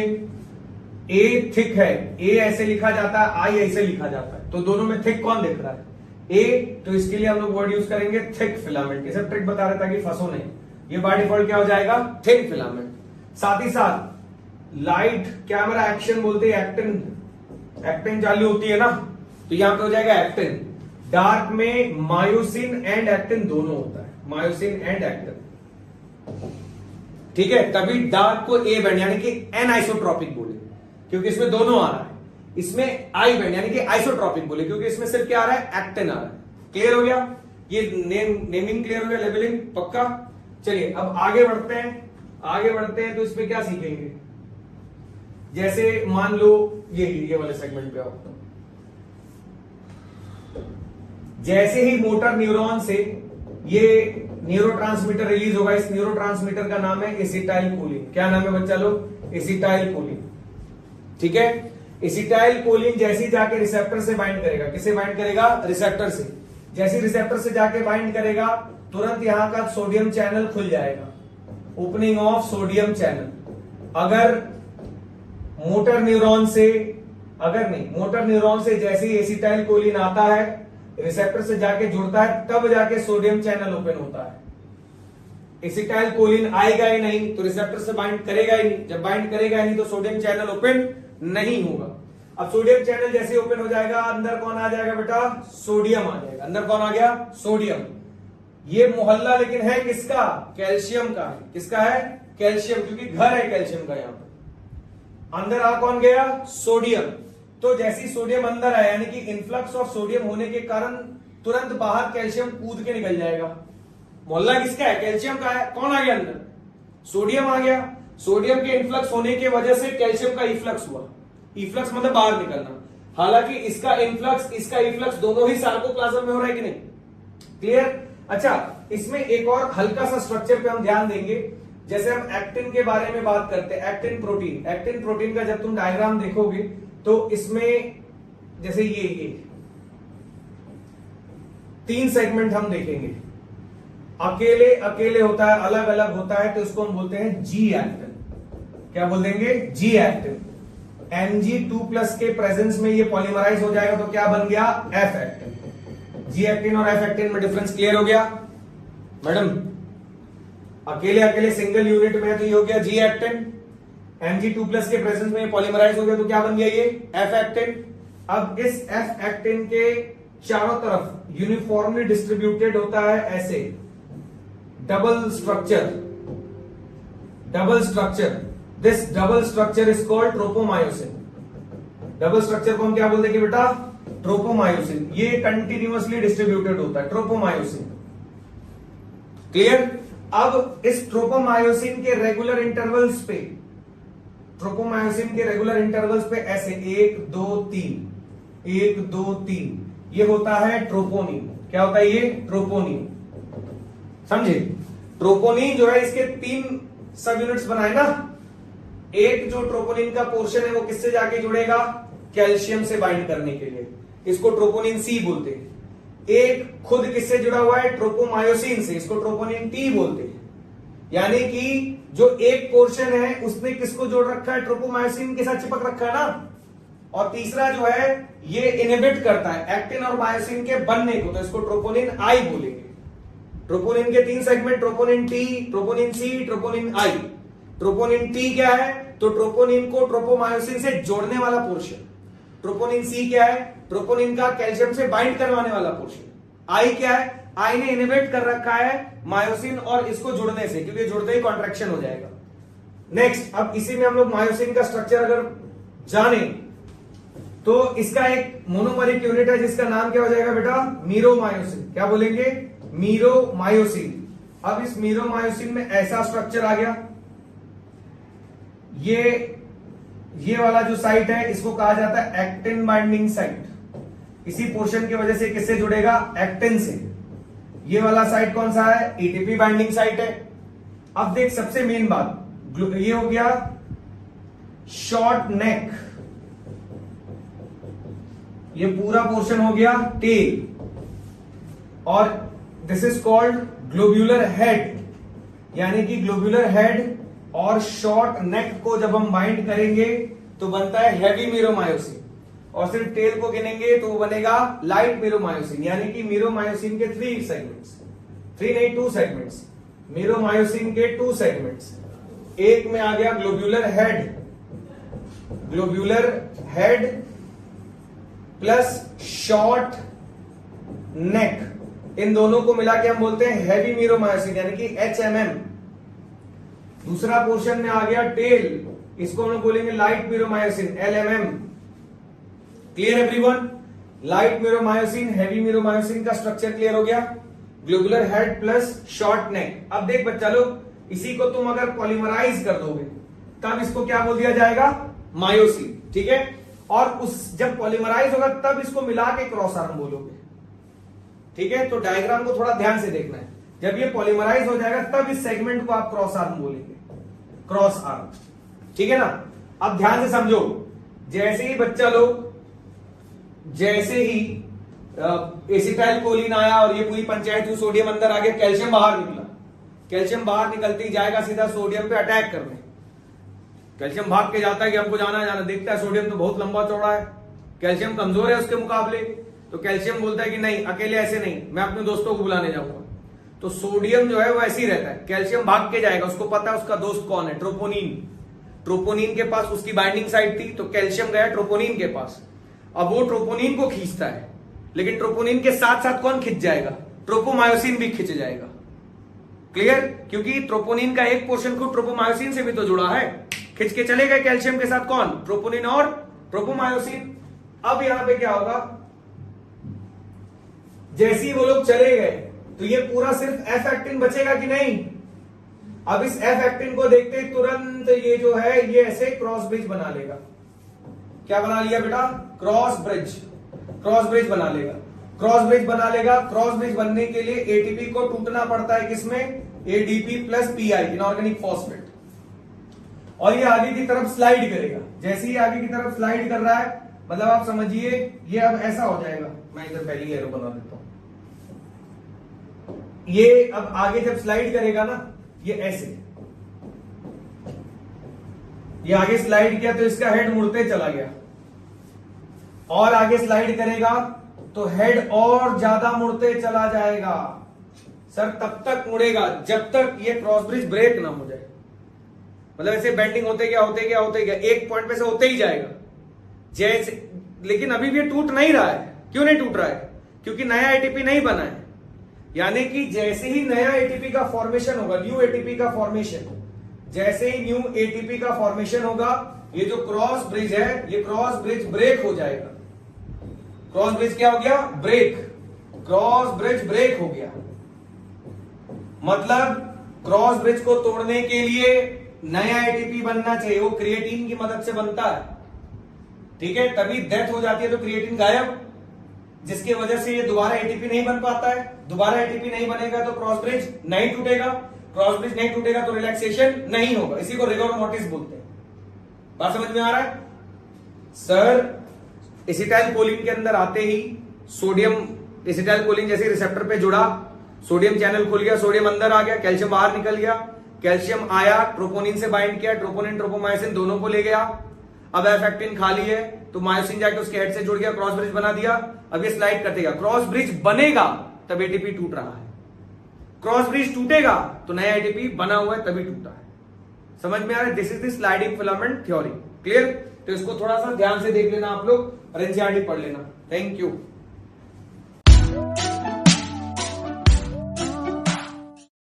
ए थिक है, ए ऐसे लिखा जाता है, आई ऐसे लिखा जाता है, तो दोनों में थिक कौन दिख रहा है, ए, तो इसके लिए हम लोग वर्ड यूज करेंगे थिक फिलामेंट। ये सब ट्रिक बता रहे ताकि फंसो नहीं। ये बाय डिफॉल्ट क्या हो जाएगा, थिन फिलामेंट। साथ ही साथ लाइट कैमरा एक्शन बोलते हैं, एक्टिन चालू होती है ना, तो यहां पे हो जाएगा एक्टिन। डार्क में मायोसिन एंड एक्टिन दोनों होता है, मायोसिन एंड एक्टिन, ठीक है। तभी डार्क को ए बैंड यानी कि एन आइसोट्रॉपिक बोले, क्योंकि इसमें दोनों आ रहा है। इसमें आई बैंड यानी कि आइसोट्रॉपिक बोले, क्योंकि इसमें सिर्फ क्या आ रहा है, एक्टिन आ रहा है। क्लियर हो गया? ये नेमिंग क्लियर हो गया, लेबलिंग पक्का। चलिए अब आगे बढ़ते हैं, तो इसमें क्या सीखेंगे। जैसे मान लो ये वाले सेगमेंट पे आओ। जैसे ही मोटर न्यूरॉन से ये न्यूरोट्रांसमीटर रिलीज होगा, इस न्यूरोट्रांसमीटर का नाम है एसिटाइल कोलिन। क्या नाम है बच्चा लोग, एसिटाइल कोलिन, ठीक है। एसिटाइल कोलिन जैसी जाके रिसेप्टर से बाइंड करेगा, किसे बाइंड करेगा? रिसेप्टर से। जैसी रिसेप्टर से जाके बाइंड करेगा तुरंत यहां का सोडियम चैनल खुल जाएगा, ओपनिंग ऑफ सोडियम चैनल। अगर मोटर न्यूरॉन से जैसे ही एसिटाइल कोलिन आता है रिसेप्टर से जाके जुड़ता है तब जाके सोडियम चैनल ओपन होता है। एसिटाइल कोलिन आएगा ही नहीं तो रिसेप्टर से बाइंड करेगा ही नहीं, जब बाइंड करेगा ही नहीं तो सोडियम चैनल ओपन नहीं होगा। अब सोडियम चैनल जैसे ओपन हो जाएगा अंदर कौन आ जाएगा बेटा? सोडियम आ जाएगा। अंदर कौन आ गया? सोडियम। ये मोहल्ला लेकिन है किसका? कैल्शियम का है। किसका है? कैल्शियम, क्योंकि घर है कैल्शियम का। यहां पर अंदर आ कौन गया? सोडियम। तो जैसी सोडियम अंदर आया यानी कि इन्फ्लक्स ऑफ सोडियम होने के कारण तुरंत बाहर कैल्शियम कूद के निकल जाएगा। मोहल्ला किसका है? कैल्शियम का है। कौन आ गया अंदर? सोडियम आ गया। सोडियम के इन्फ्लक्स होने की वजह से कैल्शियम का इफ्लक्स हुआ। इफ्लक्स मतलब बाहर निकलना। हालांकि इसका इन्फ्लक्स इसका इफ्लक्स दोनों ही सार्कोप्लाज्म में हो रहा है कि नहीं? क्लियर? अच्छा, इसमें एक और हल्का सा स्ट्रक्चर पे हम ध्यान देंगे। जैसे हम एक्टिन के बारे में बात करते हैं, एक्टिन प्रोटीन का जब तुम डायग्राम देखोगे तो इसमें जैसे ये 3 सेगमेंट हम देखेंगे। अकेले अकेले होता है, अलग अलग होता है, तो इसको हम बोलते हैं जी एक्टिन। क्या बोल देंगे? G actin. Mg2+ के प्रेजेंस में ये पॉलीमराइज हो जाएगा तो क्या बन गया? F actin. जी एक्टिन और एफ एक्टिन में डिफरेंस क्लियर हो गया मैडम? अकेले अकेले सिंगल यूनिट में है तो ये हो गया जी एक्टिन। Mg2+ के प्रेजेंस में पॉलीमराइज हो गया तो क्या बन गया? ये एफ एक्टिन। अब इस एफ एक्टिन के चारों तरफ यूनिफॉर्मली डिस्ट्रीब्यूटेड होता है ऐसे double structure. This double structure is called tropomyosin. Double structure को हम क्या बोलते हैं बेटा? ट्रोपोमायोसिन। ये कंटिन्यूअसली डिस्ट्रीब्यूटेड होता है, ट्रोपोमायोसिन। क्लियर? अब इस ट्रोपोमायोसिन के रेगुलर इंटरवल्स पे ऐसे 1 2 3 ये होता है ट्रोपोनिन। क्या होता है ये? ट्रोपोनिन। समझे? ट्रोपोनिन जो है इसके 3 सब यूनिट्स बनाए ना। एक जो ट्रोपोनिन का पोर्शन है वो किससे जाके जुड़ेगा? कैल्शियम से बाइंड करने के लिए, इसको ट्रोपोनिन सी बोलते हैं। एक खुद किससे जुड़ा हुआ है? ट्रोपोमायोसिन से, इसको ट्रोपोनिन टी बोलते हैं। यानी कि जो एक पोर्शन है उसने किसको जोड़ रखा है? ट्रोपोमायोसिन के साथ चिपक रखा है ना। और तीसरा जो है ये इनहिबिट करता है एक्टिन और मायोसिन के बनने को, तो इसको ट्रोपोनिन आई बोलेंगे। ट्रोपोनिन के 3 segment, troponin T, troponin C, troponin I. Troponin T क्या है? तो ट्रोपोनिन को ट्रोपोमायोसिन से जोड़ने वाला पोर्शन। ट्रोपोनिन सी क्या है? ट्रोपोनिन का कैल्शियम से बाइंड करवाने वाला पोर्शन। आई क्या है? आई ने इनहिबिट कर रखा है मायोसिन और इसको जुड़ने से, क्योंकि जुड़ते ही कॉन्ट्रैक्शन हो जाएगा। नेक्स्ट, अब इसी में हम लोग मायोसिन का स्ट्रक्चर अगर जाने तो इसका एक मोनोमरिक यूनिट है जिसका नाम क्या हो जाएगा बेटा? मीरोमायोसिन। क्या बोलेंगे? मीरोमायोसिन। अब इस मीरोमायोसिन में ऐसा स्ट्रक्चर आ गया। ये वाला जो साइट है इसको कहा जाता है एक्टिन बाइंडिंग साइट। इसी पोर्शन की वजह से किससे जुड़ेगा? एक्टिन से। ये वाला साइट कौन सा है? एटीपी बाइंडिंग साइट है। अब देख सबसे मेन बात, ये हो गया शॉर्ट नेक, ये पूरा पोर्शन हो गया टेल, और this is called globular head. यानी कि ग्लोब्यूलर हेड और शॉर्ट नेक को जब हम बाइंड करेंगे तो बनता है हैवी मीरोमायोसिन, और सिर्फ टेल को गिनेंगे तो वो बनेगा लाइट मीरोमायोसिन। यानी कि मीरोमायोसिन के 3 सेगमेंट्स, 3 नहीं 2 सेगमेंट्स, मीरोमायोसिन के 2 सेगमेंट्स। एक में आ गया ग्लोब्यूलर हेड प्लस शॉर्ट नेक, इन दोनों को मिला के हम बोलते हैं हैवी मीरोमायोसिन यानी कि HMM। दूसरा पोर्शन में आ गया टेल, इसको हम बोलेंगे light meromyosin LMM। Clear everyone? Light meromyosin, heavy meromyosin का स्ट्रक्चर क्लियर हो गया। ग्लोबुलर हेड प्लस शॉर्ट नेक। अब देख बच्चा लोग, इसी को तुम अगर पॉलीमराइज कर दोगे तब इसको क्या बोल दिया जाएगा? मायोसिन। ठीक है? और उस जब पॉलीमराइज होगा तब इसको मिला के क्रॉस आर्म बोलोगे। ठीक है? तो डायग्राम को थोड़ा ध्यान से देखना है। जब ये पॉलीमराइज हो जाएगा तब इस सेगमेंट को आप क्रॉस आर्म बोलेंगे, क्रॉस आर्म। ठीक है ना? अब ध्यान से समझो, जैसे ही बच्चा लोग, जैसे ही एसिटाइल कोलिन आया और ये पूरी पंचायत हुई, सोडियम अंदर आ गया, कैल्शियम बाहर निकला। कैल्शियम बाहर निकलते ही जाएगा सीधा सोडियम पे अटैक करने। कैल्शियम भाग के जाता है कि हमको जाना, देखता है सोडियम तो बहुत लंबा चौड़ा है, कैल्शियम कमजोर है उसके मुकाबले, तो कैल्शियम बोलता है कि नहीं, अकेले ऐसे नहीं, मैं अपने दोस्तों को बुलाने जाऊंगा। तो सोडियम जो है वो ऐसे ही रहता है, कैल्शियम भाग के जाएगा, उसको पता है उसका दोस्त कौन है, ट्रोपोनिन। ट्रोपोनिन के पास उसकी बाइंडिंग साइट थी, तो कैल्शियम गया ट्रोपोनिन के पास। अब वो ट्रोपोनिन को खींचता है, लेकिन ट्रोपोनिन के साथ साथ कौन खिंच जाएगा, ट्रोपोमायोसिन भी खिंच जाएगा। क्लियर? क्योंकि ट्रोपोनिन का एक पोर्शन को ट्रोपोमायोसिन से भी तो जुड़ा है, खिंच के चले गए कैल्शियम के साथ कौन, ट्रोपोनिन और ट्रोपोमायोसिन। अब यहां पे क्या होगा, जैसे ही वो लोग चले गए तो ये पूरा सिर्फ एफ एक्टिन बचेगा कि नहीं। अब इस एफ एक्टिन को देखते ही तुरंत ये जो है ये ऐसे क्रॉस ब्रिज बना लेगा। क्या बना लिया बेटा, क्रॉस ब्रिज, क्रॉस ब्रिज बना लेगा, क्रॉस ब्रिज बना लेगा। क्रॉस ब्रिज बनने के लिए एटीपी को टूटना पड़ता है किसमें, ADP plus pi, inorganic phosphate, और ये आगे की तरफ स्लाइड करेगा। जैसे ही आगे की तरफ स्लाइड कर रहा है, मतलब आप समझिए ये अब ऐसा हो जाएगा, मैं इधर पहले एरो बना देता हूं। ये अब आगे जब स्लाइड करेगा ना, ये ऐसे, ये आगे स्लाइड किया तो इसका हेड मुड़ते चला गया, और आगे स्लाइड करेगा तो हेड और ज्यादा मुड़ते चला जाएगा। सर तब तक मुड़ेगा जब तक ये क्रॉस ब्रिज ब्रेक ना हो जाए, मतलब ऐसे बेंडिंग होते गया होते गया होते गया, एक पॉइंट पे से होते ही जाएगा जैसे। लेकिन अभी भी ये टूट नहीं रहा है। क्यों नहीं टूट रहा है, क्योंकि नया एटीपी नहीं बना है। यानी कि जैसे ही नया एटीपी का फॉर्मेशन होगा, न्यू एटीपी का फॉर्मेशन, जैसे ही न्यू एटीपी का फॉर्मेशन होगा, ये जो क्रॉस ब्रिज है, ये क्रॉस ब्रिज ब्रेक हो जाएगा। क्रॉस ब्रिज क्या हो गया, ब्रेक, क्रॉस ब्रिज ब्रेक हो गया। मतलब क्रॉस ब्रिज को तोड़ने के लिए नया एटीपी बनना चाहिए, वो क्रिएटिन की मदद से बनता है, ठीक है। तभी डेथ हो जाती है तो क्रिएटिन गायब, जिसकी वजह से ये दोबारा एटीपी नहीं बन पाता है। दोबारा एटीपी नहीं बनेगा तो क्रॉस ब्रिज नहीं टूटेगा, क्रॉस ब्रिज नहीं टूटेगा तो रिलैक्सेशन नहीं होगा। इसी को रिगोर मोर्टिस बोलते हैं। बात समझ में आ रहा है सर? एसिटाइल कोलिन के अंदर आते ही सोडियम, एसिटाइल कोलिन जैसे रिसेप्टर पे जुड़ा, सोडियम चैनल खुल गया, सोडियम अंदर आ गया, कैल्शियम बाहर निकल गया, कैल्शियम आया, ट्रोपोनिन से बाइंड किया, ट्रोपोनिन ट्रोपोमायोसिन दोनों को ले गया। अब एफ एक्टिन खाली है तो मायोसिन जाके उसके हेड से जुड़ गया, क्रॉस ब्रिज बना दिया। अब ये स्लाइड करते गया, क्रॉस ब्रिज बनेगा तब एटीपी टूट रहा है, क्रॉस ब्रिज टूटेगा तो नया एटीपी बना हुआ है तभी टूटा है। समझ में आ रहा है? This is the sliding filament theory. Clear? तो इसको थोड़ा सा ध्यान से देख लेना आप लोग और एनसीईआरटी पढ़ लेना। Thank you.